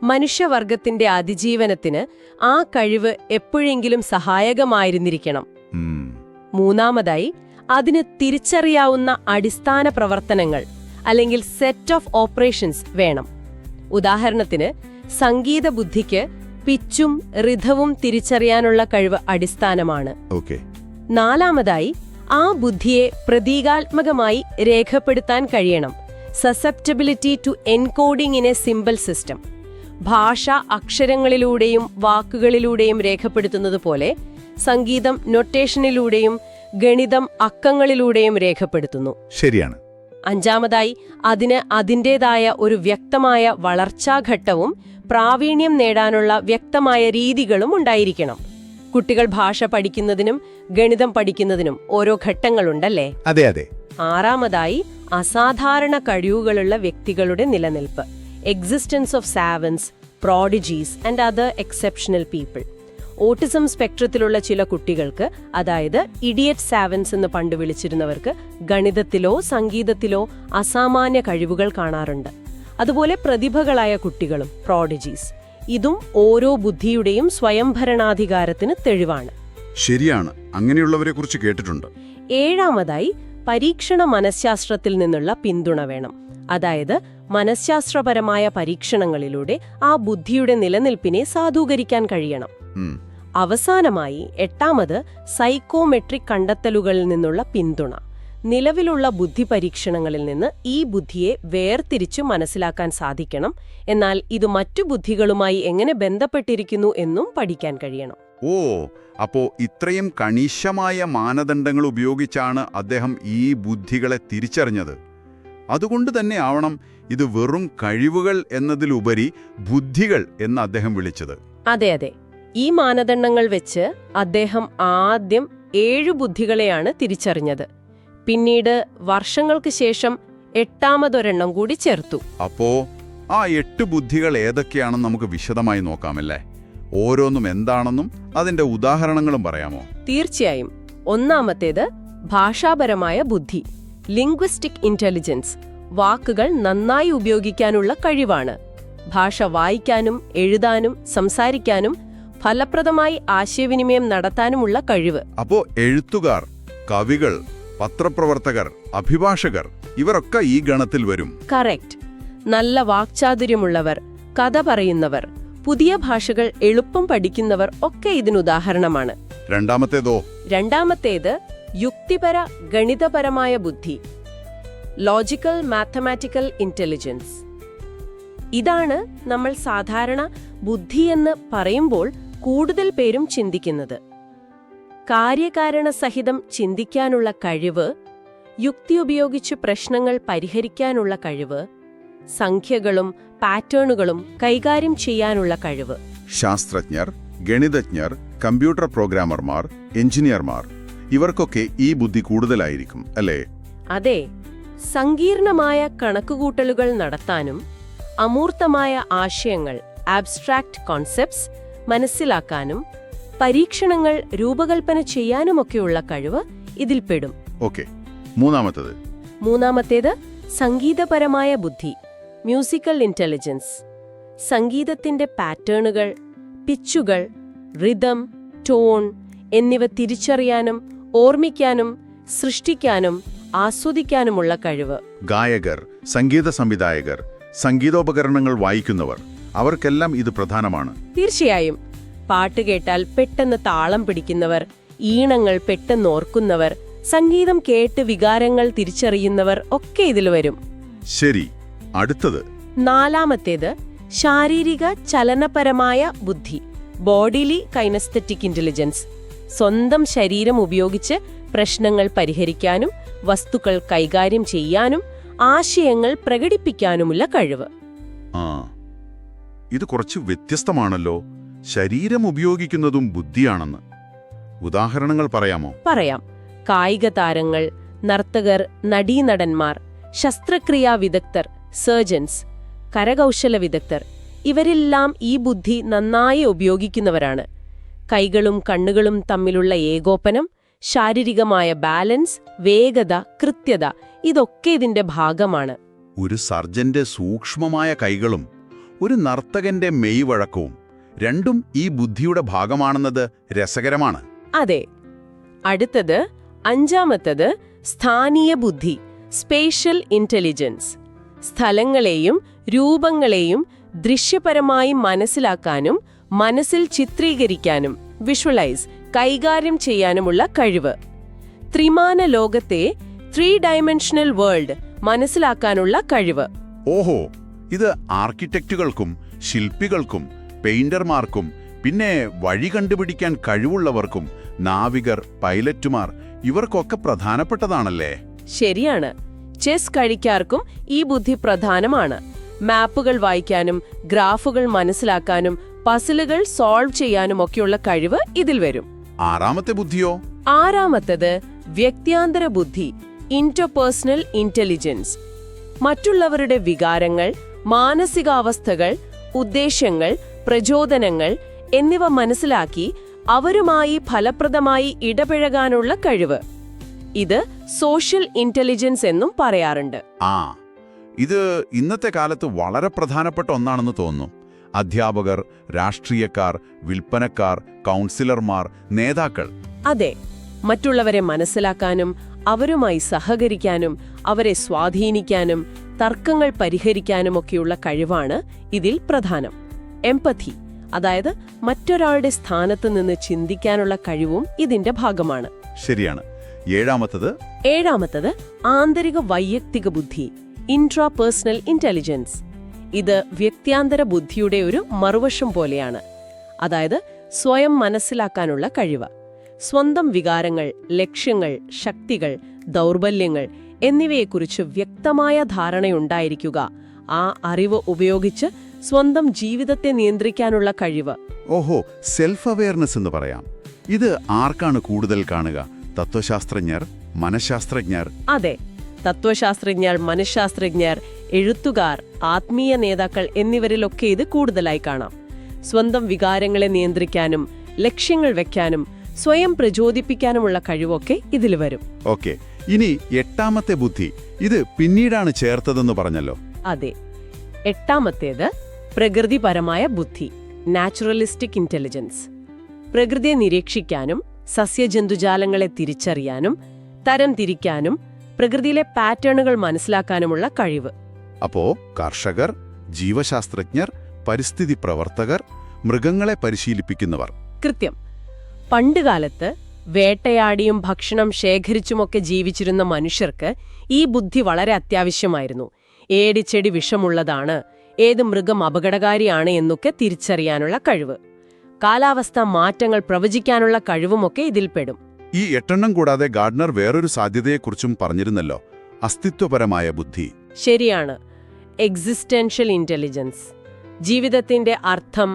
[SPEAKER 1] മനുഷ്യവർഗത്തിന്റെ അതിജീവനത്തിന് ആ കഴിവ് എപ്പോഴെങ്കിലും സഹായകമായിരുന്നിരിക്കണം. മൂന്നാമതായി, അതിന് തിരിച്ചറിയാവുന്ന അടിസ്ഥാന പ്രവർത്തനങ്ങൾ അല്ലെങ്കിൽ സെറ്റ് ഓഫ് ഓപ്പറേഷൻസ് വേണം. ഉദാഹരണത്തിന്, സംഗീത ബുദ്ധിക്ക് പിച്ചും ഋതവും തിരിച്ചറിയാനുള്ള കഴിവ് അടിസ്ഥാനമാണ്. നാലാമതായി, ആ ബുദ്ധിയെ പ്രതീകാത്മകമായി രേഖപ്പെടുത്താൻ കഴിയണം. Susceptibility to encoding in a simple system. ഭാഷ അക്ഷരങ്ങളിലൂടെയും വാക്കുകളിലൂടെയും രേഖപ്പെടുത്തുന്നത് പോലെ സംഗീതം നൊട്ടേഷനിലൂടെയും ഗണിതം അക്കങ്ങളിലൂടെയും രേഖപ്പെടുത്തുന്നു.
[SPEAKER 2] ശരിയാണ്.
[SPEAKER 1] അഞ്ചാമതായി, അതിന് അതിൻ്റെതായ ഒരു വ്യക്തമായ വളർച്ചാഘട്ടവും പ്രാവീണ്യം നേടാനുള്ള വ്യക്തമായ രീതികളും ഉണ്ടായിരിക്കണം. കുട്ടികൾ ഭാഷ പഠിക്കുന്നതിനും ഗണിതം പഠിക്കുന്നതിനും ഓരോ ഘട്ടങ്ങളുണ്ടല്ലേ?
[SPEAKER 2] അതെ അതെ.
[SPEAKER 1] ആറാമതായി, അസാധാരണ കഴിവുകളുള്ള വ്യക്തികളുടെ നിലനിൽപ്പ്. Existence of savants, prodigies and other exceptional people. Autism സ്പെക്ട്രത്തിലുള്ള ചില കുട്ടികൾക്ക്, അതായത് ഇഡിയറ്റ് സാവൻസ് എന്ന് പണ്ട് വിളിച്ചിരുന്നവർക്ക്, ഗണിതത്തിലോ സംഗീതത്തിലോ അസാമാന്യ കഴിവുകൾ കാണാറുണ്ട്. അതുപോലെ പ്രതിഭകളായ കുട്ടികളും, പ്രോഡിജീസ്. ഇതും ഓരോ ബുദ്ധിയുടെയും സ്വയംഭരണാധികാരത്തിന് തെളിവാണ്.
[SPEAKER 2] ശരിയാണ്, അങ്ങനെയുള്ളവരെക്കുറിച്ച് കേട്ടിട്ടുണ്ട്.
[SPEAKER 1] ഏഴാമതായി പരീക്ഷണ മനഃശാസ്ത്രത്തിൽ നിന്നുള്ള പിന്തുണ വേണം. അതായത് മനഃശാസ്ത്രപരമായ പരീക്ഷണങ്ങളിലൂടെ ആ ബുദ്ധിയുടെ നിലനിൽപ്പിനെ സാധൂകരിക്കാൻ കഴിയണം. അവസാനമായി എട്ടാമത് സൈക്കോമെട്രിക് കണ്ടെത്തലുകളിൽ നിന്നുള്ള പിന്തുണ. നിലവിലുള്ള ബുദ്ധി പരീക്ഷണങ്ങളിൽ നിന്ന് ഈ ബുദ്ധിയെ വേർതിരിച്ചു മനസ്സിലാക്കാൻ സാധിക്കണം. എന്നാൽ ഇത് മറ്റു ബുദ്ധികളുമായി എങ്ങനെ ബന്ധപ്പെട്ടിരിക്കുന്നു എന്നും പഠിക്കാൻ കഴിയണം.
[SPEAKER 2] ഓ, അപ്പോ ഇത്രയും കണിശമായ മാനദണ്ഡങ്ങൾ ഉപയോഗിച്ചാണ് അദ്ദേഹം ഈ ബുദ്ധികളെ തിരിച്ചറിഞ്ഞത്. അതുകൊണ്ട് തന്നെ ആവണം ഇത് വെറും കഴിവുകൾ എന്നതിലുപരി ബുദ്ധികൾ എന്ന് അദ്ദേഹം വിളിച്ചത്.
[SPEAKER 1] അതെ അതെ, ഈ മാനദണ്ഡങ്ങൾ വെച്ച് അദ്ദേഹം ആദ്യം 7 ബുദ്ധികളെയാണ് തിരിച്ചറിഞ്ഞത്. പിന്നീട് വർഷങ്ങൾക്ക് ശേഷം 8ാമതൊരെണ്ണം കൂടി ചേർത്തു.
[SPEAKER 2] അപ്പോ ആ 8 ബുദ്ധികൾ ഏതൊക്കെയാണെന്ന് നമുക്ക് വിശദമായി നോക്കാമല്ലേ? ഓരോന്നും എന്താണെന്നും അതിന്റെ ഉദാഹരണങ്ങളും പറയാമോ?
[SPEAKER 1] തീർച്ചയായും. ഒന്നാമത്തേത് ഭാഷാപരമായ ബുദ്ധി, ലിംഗ്വിസ്റ്റിക് ഇന്റലിജൻസ്. വാക്കുകൾ നന്നായി ഉപയോഗിക്കാനുള്ള കഴിവാണ്. ഭാഷ വായിക്കാനും എഴുതാനും സംസാരിക്കാനും ഫലപ്രദമായി ആശയവിനിമയം നടത്താനുമുള്ള കഴിവ്.
[SPEAKER 2] അപ്പോ എഴുത്തുകാർ, കവികൾ, പത്രപ്രവർത്തകർ, അഭിഭാഷകർ ഇവരൊക്കെ ഈ ഗണത്തിൽ വരും.
[SPEAKER 1] കറക്റ്റ്. നല്ല വാക്ചാതുര്യമുള്ളവർ, കഥ പറയുന്നവർ, പുതിയ ഭാഷകൾ എളുപ്പം പഠിക്കുന്നവർ ഒക്കെ ഇതിനുദാഹരണമാണ്.
[SPEAKER 2] രണ്ടാമത്തേതോ?
[SPEAKER 1] രണ്ടാമത്തേത് യുക്തിപര ഗണിതപരമായ ബുദ്ധി, ലോജിക്കൽ മാത്തമാറ്റിക്കൽ ഇന്റലിജൻസ്. ഇതാണ് നമ്മൾ സാധാരണ ബുദ്ധിയെന്ന് പറയുമ്പോൾ കൂടുതൽ പേരും ചിന്തിക്കുന്നത്. കാര്യകാരണസഹിതം ചിന്തിക്കാനുള്ള കഴിവ്, യുക്തി ഉപയോഗിച്ച് പ്രശ്നങ്ങൾ പരിഹരിക്കാനുള്ള കഴിവ്, സംഖ്യകളും പാറ്റേണുകളും കൈകാര്യം ചെയ്യാനുള്ള കഴിവ്.
[SPEAKER 2] ശാസ്ത്രജ്ഞർ, ഗണിതജ്ഞർ, കമ്പ്യൂട്ടർ പ്രോഗ്രാമർമാർ, എഞ്ചിനീയർമാർ ഇവർക്കൊക്കെ ഈ ബുദ്ധി കൂടുതലായിരിക്കും അല്ലേ?
[SPEAKER 1] അതെ. സങ്കീർണമായ കണക്കുകൂട്ടലുകൾ നടത്താനും അമൂർത്തമായ ആശയങ്ങൾ ആബ്സ്ട്രാക്ട് കോൺസെപ്റ്റ്സ് മനസ്സിലാക്കാനും പരീക്ഷണങ്ങൾ രൂപകൽപ്പന ചെയ്യാനുമൊക്കെയുള്ള കഴിവ് ഇതിൽപ്പെടും.
[SPEAKER 2] ഓക്കെ. മൂന്നാമത്തേത്?
[SPEAKER 1] മൂന്നാമത്തേത് സംഗീതപരമായ ബുദ്ധി, മ്യൂസിക്കൽ ഇന്റലിജൻസ്. സംഗീതത്തിന്റെ പാറ്റേണുകൾ, പിച്ചുകൾ, റിതം, ടോൺ എന്നിവ തിരിച്ചറിയാനും ഓർമ്മിക്കാനും സൃഷ്ടിക്കാനും ആസ്വദിക്കാനുമുള്ള കഴിവ്.
[SPEAKER 2] ഗായകർ, സംഗീത സംവിധായകർ, സംഗീതോപകരണങ്ങൾ വായിക്കുന്നവർ അവർക്കെല്ലാം ഇത് പ്രധാനമാണ്.
[SPEAKER 1] തീർച്ചയായും. പാട്ട് കേട്ടാൽ പെട്ടെന്ന് താളം പിടിക്കുന്നവർ, ഈണങ്ങൾ പെട്ടെന്ന് ഓർക്കുന്നവർ, സംഗീതം കേട്ട് വികാരങ്ങൾ തിരിച്ചറിയുന്നവർ ഒക്കെ ഇതിൽ വരും.
[SPEAKER 2] ശരി. അടുത്തത്?
[SPEAKER 1] നാലാമത്തേത് ശാരീരിക ചലനപരമായ ബുദ്ധി, ബോഡിലി കൈനസ്തെറ്റിക് ഇന്റലിജൻസ്. സ്വന്തം ശരീരം ഉപയോഗിച്ച് പ്രശ്നങ്ങൾ പരിഹരിക്കാനും വസ്തുക്കൾ കൈകാര്യം ചെയ്യാനും ആശയങ്ങൾ പ്രകടിപ്പിക്കാനുമുള്ള കഴിവ്.
[SPEAKER 2] ഇത് കുറച്ച് വ്യത്യസ്തമാണല്ലോ. ശരീരം ഉപയോഗിക്കുന്നതും ബുദ്ധിയാണെന്ന്. ഉദാഹരണങ്ങൾ പറയാമോ?
[SPEAKER 1] പറയാം. കായിക താരങ്ങൾ, നർത്തകർ, നടീനടന്മാർ, ശസ്ത്രക്രിയാ വിദഗ്ധർ, സർജൻസ്, കരകൗശല വിദഗ്ധർ ഇവരെല്ലാം ഈ ബുദ്ധി നന്നായി ഉപയോഗിക്കുന്നവരാണ്. കൈകളും കണ്ണുകളും തമ്മിലുള്ള ഏകോപനം, ശാരീരികമായ ബാലൻസ്, വേഗത, കൃത്യത ഇതൊക്കെ ഇതിന്റെ ഭാഗമാണ്.
[SPEAKER 2] ഒരു സർജന്റെ സൂക്ഷ്മമായ കൈകളും ഒരു നർത്തകന്റെ മെയ്വഴക്കവും രണ്ടും ഈ ബുദ്ധിയുടെ ഭാഗമാണെന്നത് രസകരമാണ്.
[SPEAKER 1] അതെ. അടുത്തത് അഞ്ചാമത്തത് സ്ഥാനീയ ബുദ്ധി, സ്പേഷ്യൽ ഇന്റലിജൻസ്. സ്ഥലങ്ങളെയും രൂപങ്ങളെയും ദൃശ്യപരമായി മനസ്സിലാക്കാനും മനസ്സിൽ ചിത്രീകരിക്കാനും വിഷ്വലൈസ് കൈകാര്യം ചെയ്യാനുമുള്ള കഴിവ്. ത്രിമാന ലോകത്തെ 3-ഡയമെൻഷണൽ വേൾഡ് മനസ്സിലാക്കാനുള്ള കഴിവ്.
[SPEAKER 2] ഓഹോ, ഇത് ആർക്കിടെക്റ്റുകൾക്കും ശില്പികൾക്കും പെയിന്റർമാർക്കും പിന്നെ വഴി കണ്ടുപിടിക്കാൻ കഴിവുള്ളവർക്കും നാവികർ, പൈലറ്റുമാർ ഇവർക്കൊക്കെ പ്രധാനപ്പെട്ടതാണല്ലേ?
[SPEAKER 1] ശരിയാണ്. ചെസ് കളിക്കാർക്കും ഈ ബുദ്ധി പ്രധാനമാണ്. മാപ്പുകൾ വായിക്കാനും ഗ്രാഫുകൾ മനസ്സിലാക്കാനും പസിലുകൾ സോൾവ് ചെയ്യാനുമൊക്കെയുള്ള കഴിവ് ഇതിൽ വരും.
[SPEAKER 2] ആറാമത്തെ ബുദ്ധിയോ?
[SPEAKER 1] ആറാമത്തത് വ്യക്തിയാന്തര ബുദ്ധി, ഇന്റർപേഴ്സണൽ ഇന്റലിജൻസ്. മറ്റുള്ളവരുടെ വികാരങ്ങൾ, മാനസികാവസ്ഥകൾ, ഉദ്ദേശ്യങ്ങൾ, പ്രചോദനങ്ങൾ എന്നിവ മനസ്സിലാക്കി അവരുമായി ഫലപ്രദമായി ഇടപഴകാനുള്ള കഴിവ്. ഇത് സോഷ്യൽ ഇന്റലിജൻസ് എന്നും പറയാറുണ്ട്.
[SPEAKER 2] ഇത് ഇന്നത്തെ കാലത്ത് വളരെ പ്രധാനപ്പെട്ട ഒന്നാണെന്ന് തോന്നുന്നു.
[SPEAKER 3] അധ്യാപകർ, രാഷ്ട്രീയക്കാർ, വിൽപ്പനക്കാർ, കൗൺസിലർമാർ, നേതാക്കൾ.
[SPEAKER 1] അതെ, മറ്റുള്ളവരെ മനസ്സിലാക്കാനും അവരുമായി സഹകരിക്കാനും അവരെ സ്വാധീനിക്കാനും തർക്കങ്ങൾ പരിഹരിക്കാനുമൊക്കെയുള്ള കഴിവാണ് ഇതിൽ പ്രധാനം. എംപതി, അതായത് മറ്റൊരാളുടെ സ്ഥാനത്ത് നിന്ന് ചിന്തിക്കാനുള്ള കഴിവും ഇതിന്റെ ഭാഗമാണ്.
[SPEAKER 3] ശരിയാണ്.
[SPEAKER 1] ഏഴാമത്തത് ആന്തരിക വൈയക്തിക ബുദ്ധി, ഇൻട്രാപേഴ്സണൽ ഇന്റലിജൻസ്. ഇത് വ്യക്തിയാന്തര ബുദ്ധിയുടെ ഒരു മറുവശം പോലെയാണ്. അതായത് സ്വയം മനസ്സിലാക്കാനുള്ള കഴിവ്. സ്വന്തം വികാരങ്ങൾ, ലക്ഷ്യങ്ങൾ, ശക്തികൾ, ദൗർബല്യങ്ങൾ എന്നിവയെക്കുറിച്ച് വ്യക്തമായ ധാരണയുണ്ടായിരിക്കുക. ആ അറിവ് ഉപയോഗിച്ച് സ്വന്തം ജീവിതത്തെ നിയന്ത്രിക്കാനുള്ള കഴിവ്.
[SPEAKER 2] ഓഹോ, സെൽഫ് അവെയർനെസ് എന്ന് പറയാം. ഇത് ആർക്കാണ് കൂടുതൽ കാണുക? തത്വശാസ്ത്രജ്ഞർ, മനഃശാസ്ത്രജ്ഞർ?
[SPEAKER 1] അതെ, തത്വശാസ്ത്രജ്ഞർ, മനഃശാസ്ത്രജ്ഞർ, എഴുത്തുകാർ, ആത്മീയ നേതാക്കൾ എന്നിവരിലൊക്കെ ഇത് കൂടുതലായി കാണാം. സ്വന്തം വികാരങ്ങളെ നിയന്ത്രിക്കാനും ലക്ഷ്യങ്ങൾ വെക്കാനും സ്വയം പ്രചോദിപ്പിക്കാനുമുള്ള കഴിവൊക്കെ ഇതിൽ വരും.
[SPEAKER 2] ഓക്കെ, ഇനി 8ാമത്തെ ബുദ്ധി. ഇത് പിന്നീടാണ് ചേർത്തതെന്ന് പറഞ്ഞല്ലോ.
[SPEAKER 1] അതെ, 8ാമത്തേത് പ്രകൃതിപരമായ ബുദ്ധി, നാച്ചുറലിസ്റ്റിക് ഇന്റലിജൻസ്. പ്രകൃതിയെ നിരീക്ഷിക്കാനും സസ്യജന്തുജാലങ്ങളെ തിരിച്ചറിയാനും തരംതിരിക്കാനും പ്രകൃതിയിലെ പാറ്റേണുകൾ മനസ്സിലാക്കാനുമുള്ള കഴിവ്.
[SPEAKER 2] അപ്പോ കർഷകർ, ജീവശാസ്ത്രജ്ഞർ, പരിസ്ഥിതി പ്രവർത്തകർ, മൃഗങ്ങളെ പരിശീലിപ്പിക്കുന്നവർ.
[SPEAKER 1] കൃത്യം. പണ്ടുകാലത്ത് വേട്ടയാടിയും ഭക്ഷണം ശേഖരിച്ചുമൊക്കെ ജീവിച്ചിരുന്ന മനുഷ്യർക്ക് ഈ ബുദ്ധി വളരെ അത്യാവശ്യമായിരുന്നു. ഏത് ചെടി വിഷമുള്ളതാണ്, ഏത് മൃഗം അപകടകാരിയാണ് എന്നൊക്കെ തിരിച്ചറിയാനുള്ള കഴിവ്. കാലാവസ്ഥാ മാറ്റങ്ങൾ പ്രവചിക്കാനുള്ള കഴിവുമൊക്കെ ഇതിൽപ്പെടും.
[SPEAKER 2] ഈ 8 കൂടാതെ ഗാർഡനർ വേറൊരു സാധ്യതയെക്കുറിച്ചും പറഞ്ഞിരുന്നല്ലോ, അസ്തിത്വപരമായ ബുദ്ധി.
[SPEAKER 1] ശരിയാണ്, എക്സിസ്റ്റൻഷ്യൽ ഇന്റലിജൻസ്. ജീവിതത്തിന്റെ അർത്ഥം,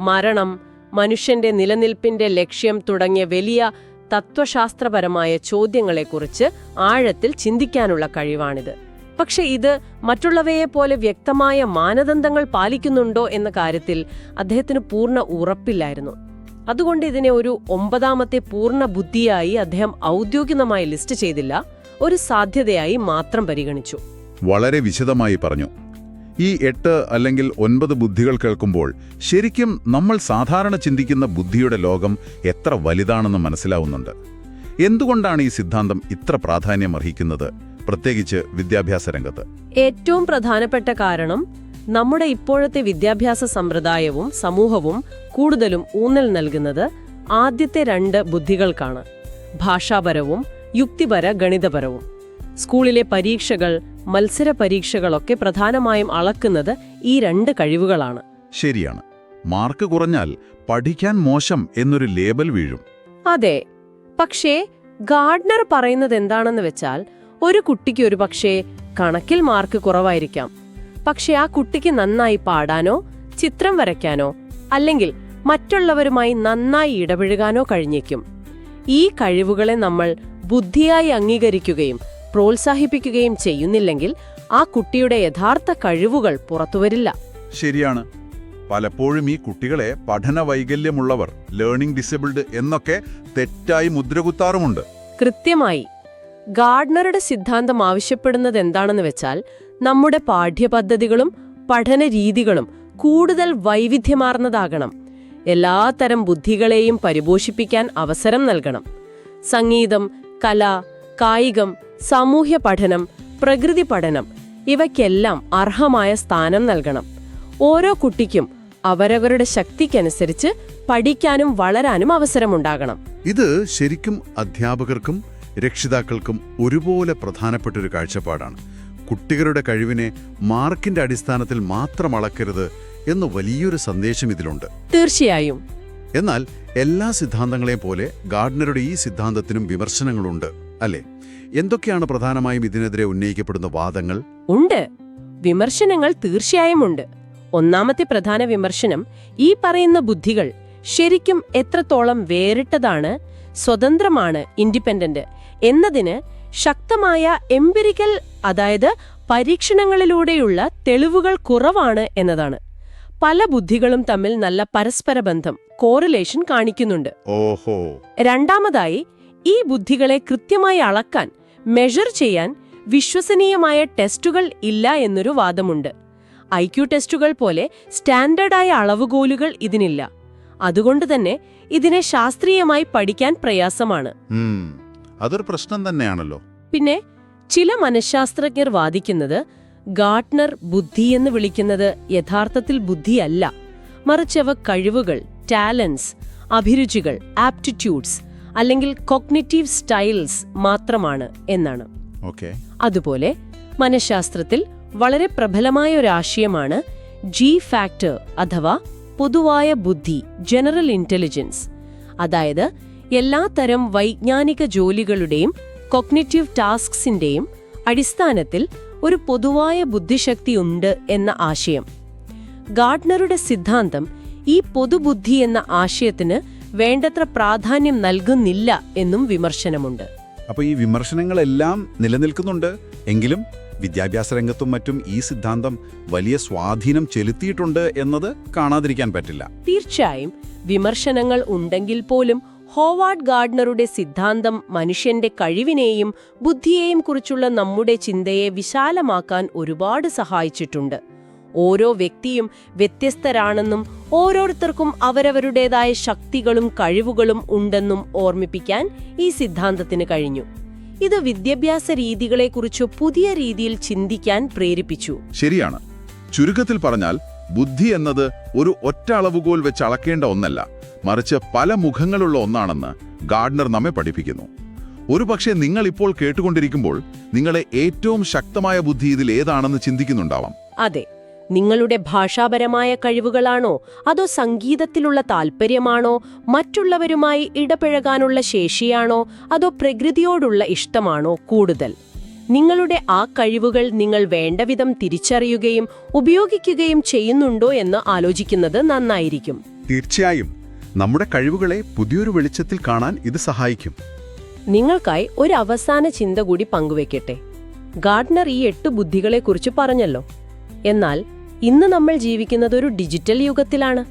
[SPEAKER 1] മരണം, മനുഷ്യന്റെ നിലനിൽപ്പിന്റെ ലക്ഷ്യം തുടങ്ങിയ വലിയ തത്വശാസ്ത്രപരമായ ചോദ്യങ്ങളെക്കുറിച്ച് ആഴത്തിൽ ചിന്തിക്കാനുള്ള കഴിവാണിത്. പക്ഷെ ഇത് മറ്റുള്ളവയെപ്പോലെ വ്യക്തമായ മാനദണ്ഡങ്ങൾ പാലിക്കുന്നുണ്ടോ എന്ന കാര്യത്തിൽ അദ്ദേഹത്തിന് പൂർണ്ണ ഉറപ്പില്ലായിരുന്നു. അതുകൊണ്ട് ഇതിനെ ഒരു 9ാമത്തെ പൂർണ്ണ ബുദ്ധിയായി അദ്ദേഹം ഔദ്യോഗികമായി ലിസ്റ്റ് ചെയ്തില്ല, ഒരു സാധ്യതയായി മാത്രം പരിഗണിച്ചു.
[SPEAKER 2] വളരെ വിശദമായി പറഞ്ഞു. ഈ 8 അല്ലെങ്കിൽ 9 ബുദ്ധികൾ കേൾക്കുമ്പോൾ ശരിക്കും നമ്മൾ സാധാരണ ചിന്തിക്കുന്ന ബുദ്ധിയുടെ ലോകം എത്ര വലുതാണെന്ന് മനസ്സിലാവുന്നുണ്ട്. എന്തുകൊണ്ടാണ് ഈ സിദ്ധാന്തം ഇത്ര പ്രാധാന്യമർഹിക്കുന്നത്, പ്രത്യേകിച്ച് വിദ്യാഭ്യാസ രംഗത്ത്?
[SPEAKER 1] ഏറ്റവും പ്രധാനപ്പെട്ട കാരണം നമ്മുടെ ഇപ്പോഴത്തെ വിദ്യാഭ്യാസ സമ്പ്രദായവും സമൂഹവും കൂടുതലും ഊന്നൽ നൽകുന്നത് ആദ്യത്തെ 2 ബുദ്ധികൾക്കാണ്, ഭാഷാപരവും യുക്തിപര ഗണിതപരവും. സ്കൂളിലെ പരീക്ഷകൾ, മത്സര പരീക്ഷകളൊക്കെ പ്രധാനമായും അളക്കുന്നത് ഈ 2 കഴിവുകളാണ്.
[SPEAKER 2] ശരിയാണ്. മാർക്ക് കുറഞ്ഞാൽ പഠിക്കാൻ മോശം എന്നൊരു ലേബൽ വീഴും.
[SPEAKER 1] അതെ, പക്ഷേ ഗാർഡനർ പറയുന്നത് എന്താണെന്ന് വെച്ചാൽ, ഒരു കുട്ടിക്ക് ഒരുപക്ഷേ കണക്കിൽ മാർക്ക് കുറവായിരിക്കാം, പക്ഷെ ആ കുട്ടിക്ക് നന്നായി പാടാനോ ചിത്രം വരയ്ക്കാനോ അല്ലെങ്കിൽ മറ്റുള്ളവരുമായി നന്നായി ഇടപഴകാനോ കഴിഞ്ഞേക്കും. ഈ കഴിവുകളെ നമ്മൾ ബുദ്ധിയായി അംഗീകരിക്കുകയും പ്രോത്സാഹിപ്പിക്കുകയും ചെയ്യുന്നില്ലെങ്കിൽ ആ കുട്ടിയുടെ യഥാർത്ഥ കഴിവുകൾ പുറത്തുവരില്ല.
[SPEAKER 3] ശരിയാണ്. പലപ്പോഴും ഈ കുട്ടികളെ പഠന വൈകല്യമുള്ളവർ, ലേണിംഗ് ഡിസേബിൾഡ് എന്നൊക്കെ തെറ്റായി മുദ്രകുത്താറുമുണ്ട്.
[SPEAKER 1] കൃത്യമായി. ഗാർഡനറുടെ സിദ്ധാന്തം ആവശ്യപ്പെടുന്നത് എന്താണെന്ന് വെച്ചാൽ, നമ്മുടെ പാഠ്യപദ്ധതികളും പഠന രീതികളും കൂടുതൽ വൈവിധ്യമാർന്നതാകണം. എല്ലാത്തരം ബുദ്ധികളെയും പരിപോഷിപ്പിക്കാൻ അവസരം നൽകണം. സംഗീതം, കല, കായികം, സാമൂഹ്യ പഠനം, പ്രകൃതി പഠനം ഇവയ്ക്കെല്ലാം അർഹമായ സ്ഥാനം നൽകണം. ഓരോ കുട്ടിക്കും അവരവരുടെ ശക്തിക്കനുസരിച്ച് പഠിക്കാനും വളരാനും അവസരമുണ്ടാകണം.
[SPEAKER 2] ഇത് ശരിക്കും അധ്യാപകർക്കും രക്ഷിതാക്കൾക്കും ഒരുപോലെ പ്രധാനപ്പെട്ടൊരു കാഴ്ചപ്പാടാണ്. കുട്ടികളുടെ കഴിവിനെ മാർക്കിന്റെ അടിസ്ഥാനത്തിൽ മാത്രം അളക്കരുത് എന്ന വലിയൊരു സന്ദേശം ഇതിലുണ്ട്.
[SPEAKER 1] തീർച്ചയായും.
[SPEAKER 2] എന്നാൽ എല്ലാ സിദ്ധാന്തങ്ങളെയും പോലെ ഗാർഡനറുടെ ഈ സിദ്ധാന്തത്തിനും വിമർശനങ്ങളുണ്ട്, അല്ലേ? എന്തൊക്കെയാണ് പ്രധാനമായും ഇതിനെതിരെ ഉന്നയിക്കപ്പെടുന്ന വാദങ്ങൾ?
[SPEAKER 1] ഉണ്ട്, വിമർശനങ്ങൾ തീർച്ചയായും ഉണ്ട്. ഒന്നാമത്തെ പ്രധാന വിമർശനം, ഈ പറയുന്ന ബുദ്ധികൾ ശരിക്കും എത്രത്തോളം വേറിട്ടതാണ്, സ്വതന്ത്രമാണ്, ഇൻഡിപെൻഡന്റ് എന്നതിന് ശക്തമായ എംപിരിക്കൽ, അതായത് പരീക്ഷണങ്ങളിലൂടെയുള്ള തെളിവുകൾ കുറവാണ് എന്നതാണ്. പല ബുദ്ധികളും തമ്മിൽ നല്ല പരസ്പര ബന്ധം, കോറിലേഷൻ കാണിക്കുന്നുണ്ട്.
[SPEAKER 2] ഓഹോ.
[SPEAKER 1] രണ്ടാമതായി, ഈ ബുദ്ധികളെ കൃത്യമായി അളക്കാൻ, മെഷർ ചെയ്യാൻ വിശ്വസനീയമായ ടെസ്റ്റുകൾ ഇല്ല എന്നൊരു വാദമുണ്ട്. IQ ടെസ്റ്റുകൾ പോലെ സ്റ്റാൻഡേർഡായ അളവുകോലുകൾ ഇതിനില്ല. അതുകൊണ്ട് തന്നെ ഇതിനെ ശാസ്ത്രീയമായി പഠിക്കാൻ പ്രയാസമാണ്.
[SPEAKER 3] അതൊരു പ്രശ്നം തന്നെയാണല്ലോ.
[SPEAKER 1] പിന്നെ ചില മനഃശാസ്ത്രജ്ഞർ വാദിക്കുന്നത് ഗാർട്ട്നർ ബുദ്ധിയെന്ന് വിളിക്കുന്നത് യഥാർത്ഥത്തിൽ ബുദ്ധിയല്ല, മറിച്ചവ കഴിവുകൾ, ടാലൻസ്, അഭിരുചികൾ, ആപ്റ്റിറ്റ്യൂഡ്സ് അല്ലെങ്കിൽ കോഗ്നിറ്റീവ് സ്റ്റൈൽസ് മാത്രമാണ് എന്നാണ്. അതുപോലെ മനഃശാസ്ത്രത്തിൽ വളരെ പ്രബലമായ ഒരു ആശയമാണ് ജി ഫാക്ടർ അഥവാ പൊതുവായ ബുദ്ധി, ജനറൽ ഇന്റലിജൻസ്. അതായത് എല്ലാ തരം വൈജ്ഞാനിക ജോലികളുടെയും കോഗ്നിറ്റീവ് ടാസ്ക്സിന്റെയും അടിസ്ഥാനത്തിൽ ഒരു പൊതുവായ ബുദ്ധിശക്തി ഉണ്ട് എന്ന ആശയം. ഗാർട്ട്നറുടെ സിദ്ധാന്തം ഈ പൊതുബുദ്ധി എന്ന ആശയത്തിന് വേണ്ടത്ര പ്രാധാന്യം നൽകുന്നില്ല എന്നും വിമർശനമുണ്ട്.
[SPEAKER 3] അപ്പോൾ ഈ വിമർശനങ്ങളെല്ലാം നിലനിൽക്കുന്നുണ്ട്. എങ്കിലും വിദ്യാഭ്യാസ രംഗത്തും മറ്റും ഈ സിദ്ധാന്തം വലിയ സ്വാധീനം ചെലുത്തിയിട്ടുണ്ട് എന്നത് കാണാതിരിക്കാൻ പറ്റില്ല.
[SPEAKER 1] തീർച്ചയായും വിമർശനങ്ങൾ ഉണ്ടെങ്കിൽ പോലും ഹോവാർഡ് ഗാർഡ്നറുടെ സിദ്ധാന്തം മനുഷ്യന്റെ കഴിവിനെയും ബുദ്ധിയെയും കുറിച്ചുള്ള നമ്മുടെ ചിന്തയെ വിശാലമാക്കാൻ ഒരുപാട് സഹായിച്ചിട്ടുണ്ട്. ഓരോ വ്യക്തിയും വ്യത്യസ്തരാണെന്നും ഓരോരുത്തർക്കും അവരവരുടേതായ ശക്തികളും കഴിവുകളും ഉണ്ടെന്നും ഓർമ്മിപ്പിക്കാൻ ഈ സിദ്ധാന്തത്തിന് കഴിഞ്ഞു. ഇത് വിദ്യാഭ്യാസ രീതികളെക്കുറിച്ച് പുതിയ രീതിയിൽ ചിന്തിക്കാൻ പ്രേരിപ്പിച്ചു.
[SPEAKER 2] ശരിയാണ്. ചുരുക്കത്തിൽ പറഞ്ഞാൽ ബുദ്ധി എന്നത് ഒരു ഒറ്റ അളവുകോൽ വെച്ച് അളക്കേണ്ട ഒന്നല്ല, മറിച്ച് പല മുഖങ്ങളുള്ള ഒന്നാണെന്ന് ഗാർഡ്നർ നമ്മെ പഠിപ്പിക്കുന്നു. ഒരുപക്ഷെ നിങ്ങൾ ഇപ്പോൾ കേട്ടുകൊണ്ടിരിക്കുമ്പോൾ നിങ്ങളെ ഏറ്റവും ശക്തമായ ബുദ്ധി ഇതിൽ ഏതാണെന്ന് ചിന്തിക്കുന്നുണ്ടാവാം.
[SPEAKER 1] അതെ, നിങ്ങളുടെ ഭാഷാപരമായ കഴിവുകളാണോ, അതോ സംഗീതത്തിലുള്ള താൽപ്പര്യമാണോ, മറ്റുള്ളവരുമായി ഇടപഴകാനുള്ള ശേഷിയാണോ, അതോ പ്രകൃതിയോടുള്ള ഇഷ്ടമാണോ കൂടുതൽ? നിങ്ങളുടെ ആ കഴിവുകൾ നിങ്ങൾ വേണ്ടവിധം തിരിച്ചറിയുകയും ഉപയോഗിക്കുകയും ചെയ്യുന്നുണ്ടോ എന്ന് ആലോചിക്കുന്നത് നന്നായിരിക്കും.
[SPEAKER 2] തീർച്ചയായും നമ്മുടെ കഴിവുകളെ പുതിയൊരു വെളിച്ചത്തിൽ കാണാൻ ഇത് സഹായിക്കും.
[SPEAKER 1] നിങ്ങൾക്കായി ഒരു അവസാന ചിന്ത കൂടി പങ്കുവെക്കട്ടെ. ഗാർഡ്നർ ഈ 8 ബുദ്ധികളെക്കുറിച്ച് പറഞ്ഞല്ലോ. എന്നാൽ ഇന്ന് നമ്മൾ ജീവിക്കുന്നത് ഒരു ഡിജിറ്റൽ യുഗത്തിലാണ്.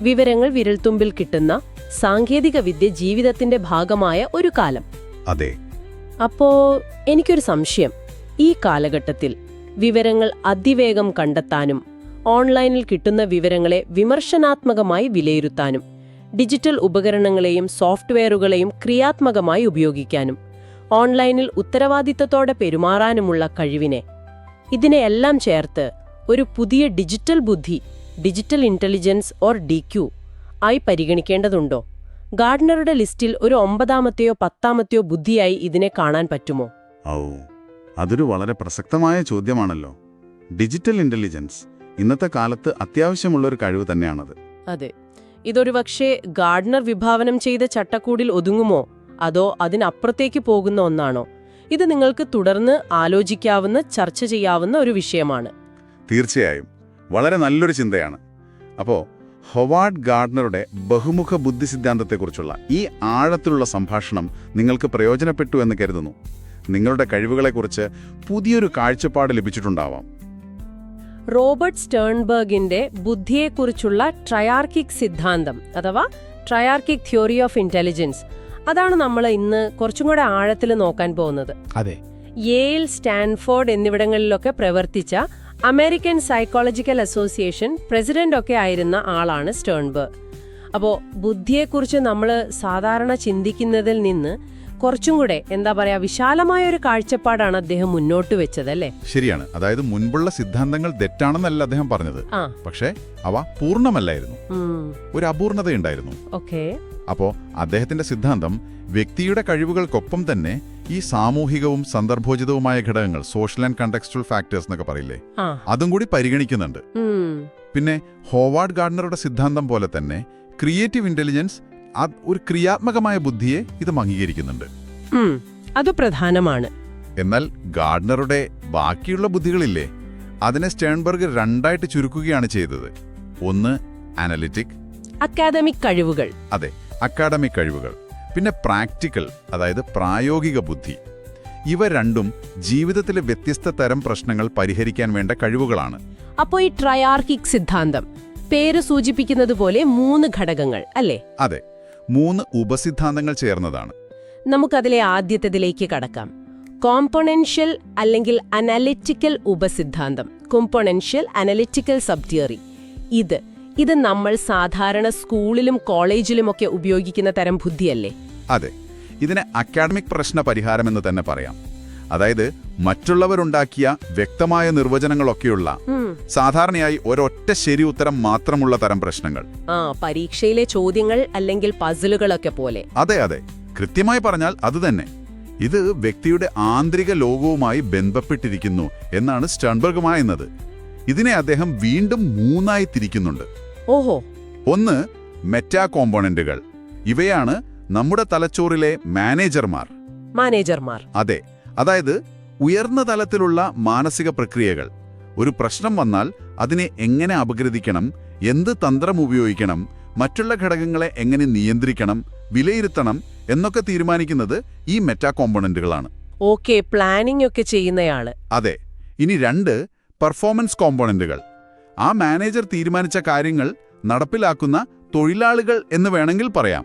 [SPEAKER 1] വിവരങ്ങൾ വിരൽത്തുമ്പിൽ കിട്ടുന്ന സാങ്കേതിക വിദ്യ ജീവിതത്തിന്റെ ഭാഗമായ ഒരു കാലം.
[SPEAKER 2] അതെ.
[SPEAKER 1] അപ്പോ എനിക്കൊരു സംശയം. ഈ കാലഘട്ടത്തിൽ വിവരങ്ങൾ അതിവേഗം കണ്ടെത്താനും ഓൺലൈനിൽ കിട്ടുന്ന വിവരങ്ങളെ വിമർശനാത്മകമായി വിലയിരുത്താനും ഡിജിറ്റൽ ഉപകരണങ്ങളെയും സോഫ്റ്റ്വെയറുകളെയും ക്രിയാത്മകമായി ഉപയോഗിക്കാനും ഓൺലൈനിൽ ഉത്തരവാദിത്തത്തോടെ പെരുമാറാനുമുള്ള കഴിവിനെ, ഇതിനെയെല്ലാം ചേർത്ത് ഒരു പുതിയ ഡിജിറ്റൽ ബുദ്ധി, ഡിജിറ്റൽ ഇന്റലിജൻസ് ഓർ DQ ആയി പരിഗണിക്കേണ്ടതുണ്ടോ? ഗാർഡ്നറുടെ ലിസ്റ്റിൽ ഒരു 9ാമത്തെയോ 10ാമത്തെയോ ബുദ്ധിയായി ഇതിനെ കാണാൻ പറ്റുമോ?
[SPEAKER 2] അതൊരു വളരെ പ്രസക്തമായ ചോദ്യമാണല്ലോ. ഡിജിറ്റൽ ഇന്റലിജൻസ് ഇന്നത്തെ കാലത്ത് അത്യാവശ്യമുള്ളൊരു കഴിവ് തന്നെയാണത്.
[SPEAKER 1] അതെ. ഇതൊരു പക്ഷേ ഗാർഡ്നർ വിഭാവനം ചെയ്ത ചട്ടക്കൂടിൽ ഒതുങ്ങുമോ, അതോ അതിനപ്പുറത്തേക്ക് പോകുന്ന ഒന്നാണോ? ഇത് നിങ്ങൾക്ക് തുടർന്ന് ആലോചിക്കാവുന്ന, ചർച്ച ചെയ്യാവുന്ന ഒരു വിഷയമാണ്.
[SPEAKER 2] തീർച്ചയായും വളരെ നല്ലൊരു ചിന്തയാണ്. അപ്പോൾ ഹൊവാർഡ് ഗാർഡ്നറുടെ ബഹുമുഖ ബുദ്ധി സിദ്ധാന്തത്തെക്കുറിച്ചുള്ള ഈ ആഴത്തിലുള്ള സംഭാഷണം നിങ്ങൾക്ക് പ്രയോജനപ്പെട്ടു എന്ന് കരുതുന്നു. നിങ്ങളുടെ കഴിവുകളെക്കുറിച്ച് പുതിയൊരു കാഴ്ചപ്പാട് ലഭിച്ചിട്ടുണ്ടാവാം.
[SPEAKER 1] റോബർട്ട് സ്റ്റേൺബർഗിന്റെ ബുദ്ധിയെക്കുറിച്ചുള്ള ട്രയാർക്കിക് സിദ്ധാന്തം അഥവാ ട്രയാർക്കിക് തിയറി ഓഫ് ഇന്റലിജൻസ്, അതാണ് നമ്മൾ ഇന്ന് കുറച്ചും കൂടെ ആഴത്തിൽ നോക്കാൻ പോകുന്നത്.
[SPEAKER 3] അതെ.
[SPEAKER 1] യേൽ, സ്റ്റാൻഫോർഡ് എന്നിവിടങ്ങളിലൊക്കെ പ്രവർത്തിച്ച അമേരിക്കൻ സൈക്കോളജിക്കൽ അസോസിയേഷൻ പ്രസിഡന്റ് ഒക്കെ ആയിരുന്ന ആളാണ് സ്റ്റേൺബർഗ്. അപ്പോൾ ബുദ്ധിയെക്കുറിച്ച് നമ്മൾ സാധാരണ ചിന്തിക്കുന്നതിൽ നിന്ന് കുറച്ചും കൂടെ വിശാലമായ ഒരു കാഴ്ചപ്പാടാണ് അദ്ദേഹം മുന്നോട്ട് വെച്ചത്, അല്ലേ?
[SPEAKER 3] ശരിയാണ്. അതായത് മുൻപുള്ള സിദ്ധാന്തങ്ങൾ തെറ്റാണെന്നല്ല അദ്ദേഹം പറഞ്ഞത്, പക്ഷേ അവ പൂർണ്ണമല്ലായിരുന്നു, ഒരു അപൂർണതയുണ്ടായിരുന്നു. അപ്പോ അദ്ദേഹത്തിന്റെ സിദ്ധാന്തം വ്യക്തിയുടെ കഴിവുകൾക്കൊപ്പം തന്നെ ഈ സാമൂഹികവും സന്ദർഭോചിതവുമായ ഘടകങ്ങൾ, സോഷ്യൽ ആൻഡ് കണ്ടക്സ്റ്റുവൽ ഫാക്ടേഴ്സ് എന്നൊക്കെ പറയില്ലേ, അതും കൂടി പരിഗണിക്കുന്നുണ്ട്. പിന്നെ ഹോവാർഡ് ഗാർഡ്നറുടെ സിദ്ധാന്തം പോലെ തന്നെ ക്രിയേറ്റീവ് ഇന്റലിജൻസ്, ഒരു ക്രിയാത്മകമായ ബുദ്ധിയെ ഇതും അംഗീകരിക്കുന്നുണ്ട്.
[SPEAKER 1] അത് പ്രധാനമാണ്.
[SPEAKER 3] എന്നാൽ ഗാർഡ്നറുടെ ബാക്കിയുള്ള ബുദ്ധികളില്ലേ, അതിനെ സ്റ്റേൺബർഗ് 2ആയിട്ട് ചുരുക്കുകയാണ് ചെയ്തത്. ഒന്ന് അനലിറ്റിക്,
[SPEAKER 1] അക്കാദമിക് കഴിവുകൾ.
[SPEAKER 3] അതെ, അക്കാഡമിക് കഴിവുകൾ. പിന്നെ പ്രാക്ടിക്കൽ, അതായത് പ്രായോഗിക ബുദ്ധി. ഇവ രണ്ടും ജീവിതത്തിലെ വ്യത്യസ്ത തരം പ്രശ്നങ്ങൾ പരിഹരിക്കാൻ വേണ്ട കഴിവുകളാണ്.
[SPEAKER 1] അപ്പോൾ ഈ ട്രയാർക്കിക് സിദ്ധാന്തം പേര് സൂചിപ്പിക്കുന്നത് പോലെ 3 ഘടകങ്ങൾ അല്ലേ?
[SPEAKER 3] അതെ, 3 ഉപസിദ്ധാന്തങ്ങൾ ചേർന്നതാണ്.
[SPEAKER 1] നമുക്കതിലെ ആദ്യത്തേതിലേക്ക് കടക്കാം. കോമ്പണൻഷ്യൽ അല്ലെങ്കിൽ അനാലിറ്റിക്കൽ ഉപസിദ്ധാന്തം. Exponential analytical sub theory. ഇത് നമ്മൾ സാധാരണ സ്കൂളിലും കോളേജിലുമൊക്കെ ഉപയോഗിക്കുന്ന തരം ബുദ്ധിയല്ലേ?
[SPEAKER 3] അതെ, ഇതിനെ അക്കാഡമിക് പ്രശ്ന പരിഹാരമെന്ന് തന്നെ പറയാം. അതായത് മറ്റുള്ളവരുണ്ടാക്കിയ വ്യക്തമായ നിർവചനങ്ങളൊക്കെയുള്ള സാധാരണയായി ഒരൊറ്റ ശരി ഉത്തരം മാത്രമുള്ള തരം പ്രശ്നങ്ങൾ.
[SPEAKER 1] പരീക്ഷയിലെ ചോദ്യങ്ങൾ അല്ലെങ്കിൽ പസിലുകളൊക്കെ പോലെ.
[SPEAKER 3] അതെ അതെ, കൃത്യമായി പറഞ്ഞാൽ അതുതന്നെ. ഇത് വ്യക്തിയുടെ ആന്തരിക ലോകവുമായി ബന്ധപ്പെട്ടിരിക്കുന്നു എന്നാണ് സ്റ്റേൺബർഗ് പറയുന്നത്. ഇതിനെ അദ്ദേഹം വീണ്ടും 3ആയി തിരിക്കുന്നുണ്ട്.
[SPEAKER 1] ഓഹോ.
[SPEAKER 3] ഒന്ന്, മെറ്റാ കോമ്പോണന്റുകൾ. ഇവയാണ് നമ്മുടെ തലച്ചോറിലെ മാനേജർമാർ. അതെ, അതായത് ഉയർന്ന തലത്തിലുള്ള മാനസിക പ്രക്രിയകൾ. ഒരു പ്രശ്നം വന്നാൽ അതിനെ എങ്ങനെ അപഗ്രഥിക്കണം, എന്ത് തന്ത്രം ഉപയോഗിക്കണം, മറ്റുള്ള ഘടകങ്ങളെ എങ്ങനെ നിയന്ത്രിക്കണം, വിലയിരുത്തണം എന്നൊക്കെ തീരുമാനിക്കുന്നത് ഈ മെറ്റാ കോമ്പോണന്റുകളാണ്.
[SPEAKER 1] ഓക്കെ, പ്ലാനിംഗ് ഒക്കെ ചെയ്യുന്നയാള്.
[SPEAKER 3] അതെ. ഇനി 2, പെർഫോമൻസ് കോമ്പോണന്റുകൾ. ആ മാനേജർ തീരുമാനിച്ച കാര്യങ്ങൾ നടപ്പിലാക്കുന്ന തൊഴിലാളികൾ എന്ന് വേണമെങ്കിൽ പറയാം.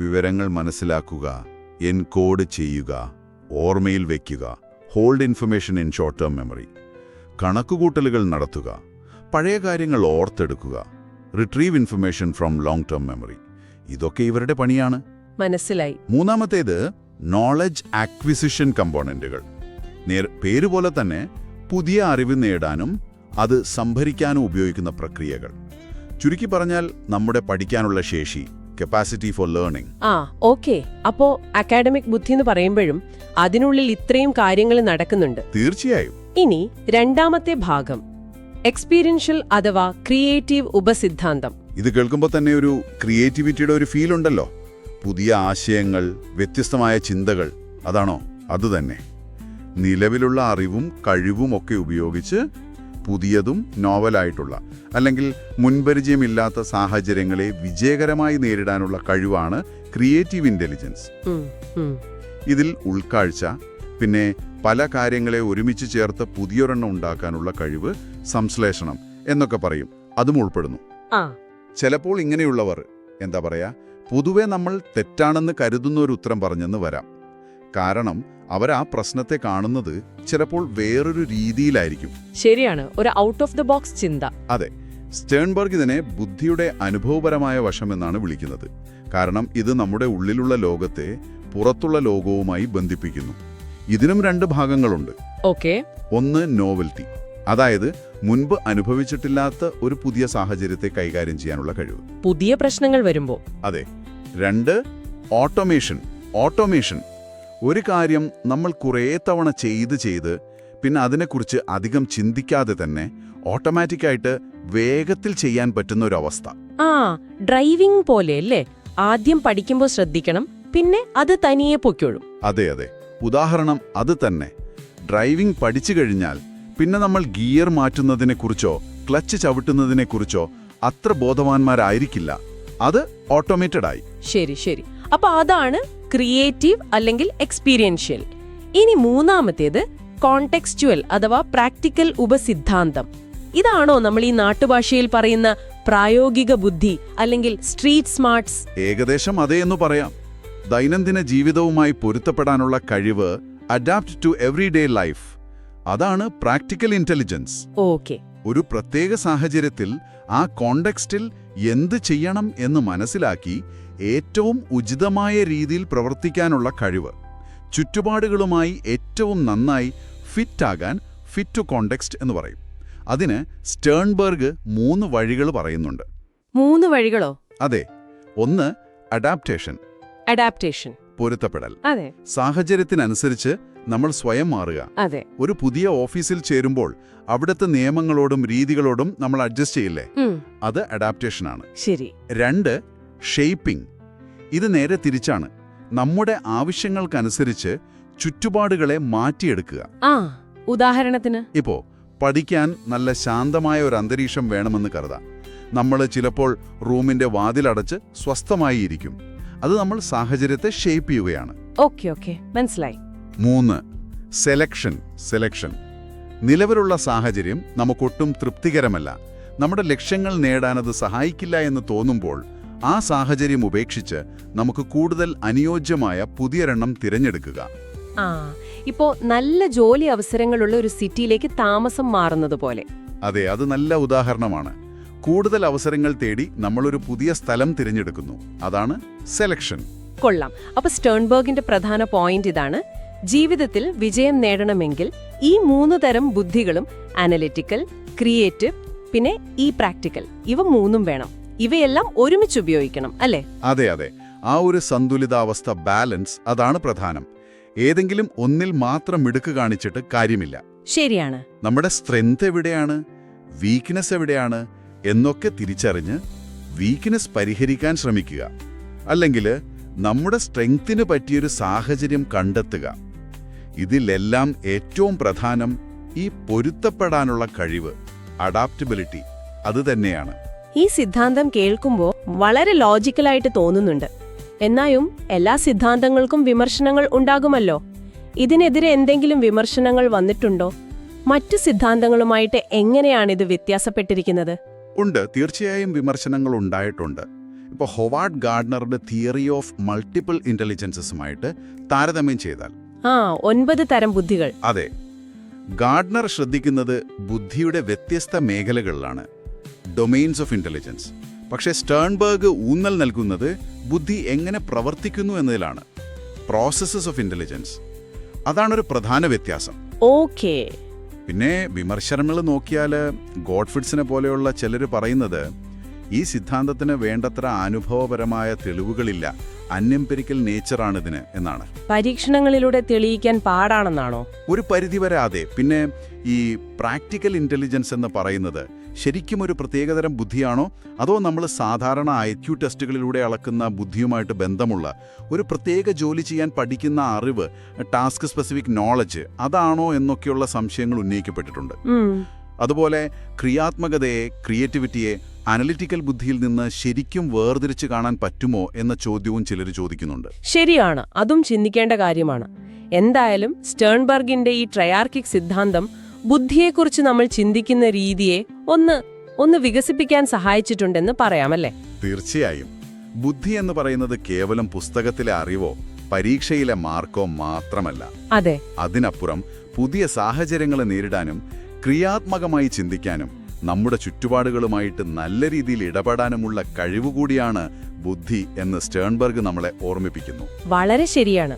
[SPEAKER 3] വിവരങ്ങൾ മനസ്സിലാക്കുക, എൻകോഡ് ചെയ്യുക, ഓർമ്മയിൽ വയ്ക്കുക, hold information in short term memory, കണക്കുകൂട്ടലുകൾ നടത്തുക, പഴയ കാര്യങ്ങൾ ഓർത്തെടുക്കുക, retrieve information from long term memory. ഇതൊക്കെ ഇവരുടെ പണിയാണ്.
[SPEAKER 1] മനസ്സിലായി.
[SPEAKER 3] 3-ാമത്തേത് നോളജ് ആക്വിസിഷൻ കമ്പോണന്റുകൾ. പേരുപോലെ തന്നെ പുതിയ അറിവ് നേടാനും അത് സംഭരിക്കാനും ഉപയോഗിക്കുന്ന പ്രക്രിയകൾ. ചുരുക്കി പറഞ്ഞാൽ നമ്മുടെ പഠിക്കാനുള്ള ശേഷി, കപ്പാസിറ്റി ഫോർ ലേണിംഗ്.
[SPEAKER 1] ഓക്കെ. അപ്പോ അക്കാഡമിക് ബുദ്ധി എന്ന് പറയുമ്പോഴും അതിനുള്ളിൽ ഇത്രയും കാര്യങ്ങൾ നടക്കുന്നുണ്ട്.
[SPEAKER 3] തീർച്ചയായും.
[SPEAKER 1] ഇനി 2-ാമത്തെ ഭാഗം, എക്സ്പീരിയൻഷ്യൽ അഥവാ ക്രിയേറ്റീവ് ഉപസിദ്ധാന്തം.
[SPEAKER 3] ഇത് കേൾക്കുമ്പോൾ തന്നെ ഒരു ക്രിയേറ്റിവിറ്റിയുടെ ഒരു ഫീൽ ഉണ്ടല്ലോ. പുതിയ ആശയങ്ങൾ, വ്യത്യസ്തമായ ചിന്തകൾ. അതാണോ? അതുതന്നെ. നിലവിലുള്ള അറിവും കഴിവും ഒക്കെ ഉപയോഗിച്ച് പുതിയതും നോവലായിട്ടുള്ള അല്ലെങ്കിൽ മുൻപരിചയമില്ലാത്ത സാഹചര്യങ്ങളെ വിജയകരമായി നേരിടാനുള്ള കഴിവാണ് ക്രിയേറ്റീവ് ഇന്റലിജൻസ്. ഇതിൽ ഉൾക്കാഴ്ച, പിന്നെ പല കാര്യങ്ങളെ ഒരുമിച്ച് ചേർത്ത് പുതിയൊരെണ്ണം ഉണ്ടാക്കാനുള്ള കഴിവ്, സംശ്ലേഷണം എന്നൊക്കെ പറയും, അതും ഉൾപ്പെടുന്നു. ചിലപ്പോൾ ഇങ്ങനെയുള്ളവർ എന്താ പറയാ, പൊതുവെ നമ്മൾ തെറ്റാണെന്ന് കരുതുന്ന ഒരു ഉത്തരം പറഞ്ഞെന്ന് വരാം. കാരണം അവർ ആ പ്രശ്നത്തെ കാണുന്നത് ചിലപ്പോൾ വേറൊരു രീതിയിലായിരിക്കും.
[SPEAKER 1] ശരിയാണ്, ഒരു ഔട്ട് ഓഫ് ദ ബോക്സ് ചിന്ത.
[SPEAKER 3] അതെ. സ്റ്റേൺബർഗ് ഇതിനെ ബുദ്ധിയുടെ അനുഭവപരമായ വശം എന്നാണ് വിളിക്കുന്നത്. കാരണം ഇത് നമ്മുടെ ഉള്ളിലുള്ള ലോകത്തെ പുറത്തുള്ള ലോകവുമായി ബന്ധിപ്പിക്കുന്നു. ഇതിനും 2 ഭാഗങ്ങളുണ്ട്.
[SPEAKER 1] ഓക്കെ.
[SPEAKER 3] ഒന്ന്, നോവൽറ്റി. അതായത് മുൻപ് അനുഭവിച്ചിട്ടില്ലാത്ത ഒരു പുതിയ സാഹചര്യത്തെ കൈകാര്യം ചെയ്യാനുള്ള കഴിവ്,
[SPEAKER 1] പുതിയ പ്രശ്നങ്ങൾ വരുമ്പോൾ.
[SPEAKER 3] അതെ. 2, ഓട്ടോമേഷൻ. ഒരു കാര്യം നമ്മൾ കുറേ തവണ ചെയ്ത് പിന്നെ അതിനെക്കുറിച്ച് അധികം ചിന്തിക്കാതെ തന്നെ ഓട്ടോമാറ്റിക്കായിട്ട് വേഗത്തിൽ ചെയ്യാൻ പറ്റുന്ന ഒരു അവസ്ഥ.
[SPEAKER 1] ഡ്രൈവിംഗ് പോലെയല്ലേ? ആദ്യം പഠിക്കുമ്പോൾ ശ്രദ്ധിക്കണം, പിന്നെ അത് തനിയെ പൊയ്ക്കോളും.
[SPEAKER 3] അതെ അതെ, ഉദാഹരണം അത് തന്നെ. ഡ്രൈവിംഗ് പഠിച്ചു കഴിഞ്ഞാൽ പിന്നെ നമ്മൾ ഗിയർ മാറ്റുന്നതിനെക്കുറിച്ചോ ക്ലച്ച് ചവിട്ടുന്നതിനെക്കുറിച്ചോ അത്ര ബോധവാന്മാരായിരിക്കില്ല. അത് ഓട്ടോമേറ്റഡായി.
[SPEAKER 1] ശരി. അപ്പൊ അതാണ് ക്രിയേറ്റീവ് അല്ലെങ്കിൽ എക്സ്പീരിയൻഷ്യൽ. ഇനി 3-ാമത്തേത് കോണ്ടെക്സ്റ്റുവൽ അഥവാ പ്രാക്ടിക്കൽ ഉപസിദ്ധാന്തം. ഇതാണോ നമ്മൾ ഈ നാട്ടുഭാഷയിൽ പറയുന്ന പ്രായോഗിക ബുദ്ധി അല്ലെങ്കിൽ സ്ട്രീറ്റ് സ്മാർട്ട്സ്?
[SPEAKER 3] ഏകദേശം അതേ എന്ന് പറയാം. ദൈനംദിന ജീവിതവുമായി പൊരുത്തപ്പെടാനുള്ള കഴിവ്, അഡാപ്റ്റ് ടു എവറിഡേ ലൈഫ്. അതാണ് പ്രാക്ടിക്കൽ ഇന്റലിജൻസ്.
[SPEAKER 1] ഓക്കെ.
[SPEAKER 3] ഒരു പ്രത്യേക സാഹചര്യത്തിൽ ആ കോണ്ടെക്സ്റ്റിൽ എന്ത് ചെയ്യണം എന്ന് മനസ്സിലാക്കി ഏറ്റവും ഉചിതമായ രീതിയിൽ പ്രവർത്തിക്കാനുള്ള കഴിവ്. ചുറ്റുപാടുകളുമായി ഏറ്റവും നന്നായി ഫിറ്റാകാൻ ഫിറ്റ് ടു കോണ്ടെക്സ്റ്റ് എന്ന് പറയും. അതിന് സ്റ്റേൺബർഗ് 3 വഴികൾ പറയുന്നുണ്ട്.
[SPEAKER 1] 3 വഴികളോ?
[SPEAKER 3] അതെ. 1, അഡാപ്റ്റേഷൻ. പൊരുത്തപ്പെടൽ.
[SPEAKER 1] അതെ.
[SPEAKER 3] സാഹചര്യത്തിനനുസരിച്ച് നമ്മൾ സ്വയം മാറുക.
[SPEAKER 1] അതെ.
[SPEAKER 3] ഒരു പുതിയ ഓഫീസിൽ ചേരുമ്പോൾ അവിടുത്തെ നിയമങ്ങളോടും രീതികളോടും നമ്മൾ അഡ്ജസ്റ്റ് ചെയ്യില്ലേ, അത് അഡാപ്റ്റേഷനാണ്.
[SPEAKER 1] ശരി.
[SPEAKER 3] 2, ഷേപ്പിംഗ്. ഇത് നേരെ തിരിച്ചാണ്. നമ്മുടെ ആവശ്യങ്ങൾക്കനുസരിച്ച് ചുറ്റുപാടുകളെ മാറ്റിയെടുക്കുക.
[SPEAKER 1] ഉദാഹരണത്തിന്
[SPEAKER 3] ഇപ്പോ പഠിക്കാൻ നല്ല ശാന്തമായ ഒരു അന്തരീക്ഷം വേണമെന്ന് കരുതാം. നമ്മൾ ചിലപ്പോൾ റൂമിന്റെ വാതിലടച്ച് സ്വസ്ഥമായി ഇരിക്കും. അത് നമ്മൾ സാഹചര്യത്തെ ഷേപ്പ് ചെയ്യുകയാണ്.
[SPEAKER 1] ഓക്കെ, മനസ്സിലായി.
[SPEAKER 3] 3, സെലക്ഷൻ. നിലവിലുള്ള സാഹചര്യം നമുക്കൊട്ടും തൃപ്തികരമല്ല, നമ്മുടെ ലക്ഷ്യങ്ങൾ നേടാനത് സഹായിക്കില്ല എന്ന് തോന്നുമ്പോൾ ആ സാഹചര്യം ഉപേക്ഷിച്ച് നമുക്ക് കൂടുതൽ അനുയോജ്യമായ പുതിയൊരെണ്ണം തിരഞ്ഞെടുക്കുക.
[SPEAKER 1] ആ ഇപ്പോ നല്ല ജോലി അവസരങ്ങളുള്ള ഒരു സിറ്റിയിലേക്ക് താമസം മാറുന്നത് പോലെ.
[SPEAKER 2] അതെ, അത് നല്ല ഉദാഹരണമാണ്. കൂടുതൽ അവസരങ്ങൾ തേടി നമ്മളൊരു പുതിയ സ്ഥലം തിരഞ്ഞെടുക്കുന്നു. അതാണ് സെലക്ഷൻ.
[SPEAKER 1] കൊള്ളാം. അപ്പൊ സ്റ്റേൺബർഗിന്റെ പ്രധാന പോയിന്റ് ഇതാണ്: ജീവിതത്തിൽ വിജയം നേടണമെങ്കിൽ ഈ 3 തരം ബുദ്ധികളും, അനലിറ്റിക്കൽ, ക്രിയേറ്റീവ്, പിന്നെ ഈ പ്രാക്ടിക്കൽ, ഇവ 3ഉം വേണം. ഇവയെല്ലാം ഒരുമിച്ച് ഉപയോഗിക്കണം, അല്ലേ?
[SPEAKER 2] അതെ അതെ, ആ ഒരു സന്തുലിതാവസ്ഥ, ബാലൻസ്, അതാണ് പ്രധാനം. ഏതെങ്കിലും ഒന്നിൽ മാത്രം മിടുക്ക് കാണിച്ചിട്ട് കാര്യമില്ല.
[SPEAKER 1] ശരിയാണ്.
[SPEAKER 2] നമ്മുടെ സ്ട്രെങ്ത് എവിടെയാണ്, വീക്ക്നെസ് എവിടെയാണ് എന്നൊക്കെ തിരിച്ചറിഞ്ഞ് വീക്ക്നെസ് പരിഹരിക്കാൻ ശ്രമിക്കുക. അല്ലെങ്കിൽ നമ്മുടെ സ്ട്രെങ്തിന് പറ്റിയൊരു സാഹചര്യം കണ്ടെത്തുക. ഇതിലെല്ലാം ഏറ്റവും പ്രധാനം ഈ പൊരുത്തപ്പെടാനുള്ള കഴിവ്, അഡാപ്റ്റബിലിറ്റി, അത് തന്നെയാണ്.
[SPEAKER 1] ഈ സിദ്ധാന്തം കേൾക്കുമ്പോൾ വളരെ ലോജിക്കലായിട്ട് തോന്നുന്നുണ്ട്. എന്നാലും എല്ലാ സിദ്ധാന്തങ്ങൾക്കും വിമർശനങ്ങൾ ഉണ്ടാകുമല്ലോ. ഇതിനെതിരെ എന്തെങ്കിലും വിമർശനങ്ങൾ വന്നിട്ടുണ്ടോ? മറ്റു സിദ്ധാന്തങ്ങളുമായിട്ട് എങ്ങനെയാണിത് വ്യത്യാസപ്പെട്ടിരിക്കുന്നത്?
[SPEAKER 2] ഉണ്ട്, തീർച്ചയായും വിമർശനങ്ങൾ ഉണ്ടായിട്ടുണ്ട്. ഇപ്പോൾ ഹൊവാർഡ് ഗാർഡ്നറുടെ തിയറി ഓഫ് മൾട്ടിപ്പിൾ ഇന്റലിജൻസസുമായിട്ട് താരതമ്യം ചെയ്താൽ
[SPEAKER 1] 9 തരം ബുദ്ധികൾ.
[SPEAKER 2] അതെ, ഗാർഡ്നർ ശ്രദ്ധിക്കുന്നത് ബുദ്ധിയുടെ വ്യത്യസ്ത മേഖലകളിലാണ്, ഡൊമെയിൻസ് ഓഫ് ഇന്റലിജൻസ്. പക്ഷേ സ്റ്റേൺബർഗ് ഊന്നൽ നൽകുന്നത് ബുദ്ധി എങ്ങനെ പ്രവർത്തിക്കുന്നു എന്നതിലാണ്, പ്രോസസ്സസ് ഓഫ് ഇന്റലിജൻസ്. അതാണൊരു പ്രധാന വ്യത്യാസം.
[SPEAKER 1] ഓക്കേ.
[SPEAKER 2] പിന്നെ വിമർശനങ്ങൾ നോക്കിയാൽ ഗോഡ്ഫ്രിഡ്സിനെ പോലെയുള്ള ചിലർ പറയുന്നത് ഈ സിദ്ധാന്തത്തിന് വേണ്ടത്ര അനുഭവപരമായ തെളിവുകളില്ല, അൺഎംപിരിക്കൽ നേച്ചറാണിതിന് എന്നാണ്.
[SPEAKER 1] പരീക്ഷണങ്ങളിലൂടെ തെളിയിക്കാൻ പാടാണെന്നാണോ?
[SPEAKER 2] ഒരു പരിധിവരെ അതെ. പിന്നെ ഈ പ്രാക്ടിക്കൽ ഇന്റലിജൻസ് എന്ന് പറയുന്നത് ശരിക്കും ഒരു പ്രത്യേകതരം ബുദ്ധിയാണോ, അതോ നമ്മൾ സാധാരണ IQ ടെസ്റ്റുകളിലൂടെ അളക്കുന്ന ബുദ്ധിയുമായിട്ട് ബന്ധമുള്ള ഒരു പ്രത്യേക ജോലി ചെയ്യാൻ പഠിക്കുന്ന അറിവ്, ടാസ്ക് സ്പെസിഫിക് നോളജ്, അതാണോ എന്നൊക്കെയുള്ള സംശയങ്ങൾ ഉന്നയിക്കപ്പെട്ടിട്ടുണ്ട്. അതുപോലെ ക്രിയാത്മകതയെ, ക്രിയേറ്റിവിറ്റിയെ അനലിറ്റിക്കൽ ബുദ്ധിയിൽ നിന്ന് ശരിക്കും വേർതിരിച്ച് കാണാൻ പറ്റുമോ എന്ന ചോദ്യവും ചിലർ ചോദിക്കുന്നുണ്ട്.
[SPEAKER 1] ശരിയാണ്, അതും ചിന്തിക്കേണ്ട കാര്യമാണ്. എന്തായാലും സ്റ്റേൺബർഗിന്റെ ഈ ട്രയാർക്കിക് സിദ്ധാന്തം ബുദ്ധിയെക്കുറിച്ച് നമ്മൾ ചിന്തിക്കുന്ന രീതിയെ ഒന്ന് വികസിപ്പിക്കാൻ സഹായിച്ചിട്ടുണ്ടെന്ന് പറയാമല്ലേ?
[SPEAKER 2] തീർച്ചയായും. ബുദ്ധി എന്ന് പറയുന്നത് കേവലം പുസ്തകത്തിലെ അറിവോ പരീക്ഷയിലെ മാർക്കോ മാത്രമല്ല.
[SPEAKER 1] അതെ,
[SPEAKER 2] അതിനപ്പുറം പുതിയ സാഹചര്യങ്ങളെ നേരിടാനും ക്രിയാത്മകമായി ചിന്തിക്കാനും നമ്മുടെ ചുറ്റുപാടുകളുമായിട്ട് നല്ല രീതിയിൽ ഇടപെടാനുമുള്ള കഴിവുകൂടിയാണ് ബുദ്ധി എന്ന് സ്റ്റേൺബർഗ് നമ്മളെ ഓർമ്മിപ്പിക്കുന്നു.
[SPEAKER 1] വളരെ ശരിയാണ്.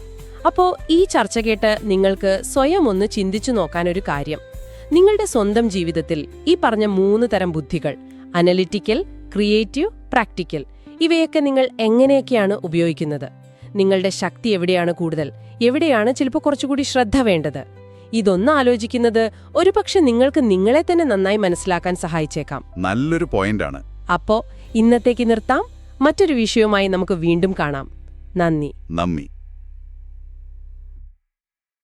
[SPEAKER 1] അപ്പോ ഈ ചർച്ച കേട്ട് നിങ്ങൾക്ക് സ്വയം ഒന്ന് ചിന്തിച്ചു നോക്കാനൊരു കാര്യം: നിങ്ങളുടെ സ്വന്തം ജീവിതത്തിൽ ഈ പറഞ്ഞ 3 തരം ബുദ്ധികൾ, അനലിറ്റിക്കൽ, ക്രിയേറ്റീവ്, പ്രാക്ടിക്കൽ, ഇവയൊക്കെ നിങ്ങൾ എങ്ങനെയൊക്കെയാണ് ഉപയോഗിക്കുന്നത്? നിങ്ങളുടെ ശക്തി എവിടെയാണ് കൂടുതൽ, എവിടെയാണ് ചിലപ്പോൾ കുറച്ചുകൂടി ശ്രദ്ധ വേണ്ടത്? ഇതൊന്ന് ആലോചിക്കുന്നത് ഒരുപക്ഷെ നിങ്ങൾക്ക് നിങ്ങളെ തന്നെ നന്നായി മനസ്സിലാക്കാൻ സഹായിച്ചേക്കാം.
[SPEAKER 2] നല്ലൊരു പോയിന്റാണ്.
[SPEAKER 1] അപ്പോ ഇന്നത്തേക്ക് നിർത്താം. മറ്റൊരു വിഷയവുമായി നമുക്ക് വീണ്ടും കാണാം. നന്ദി.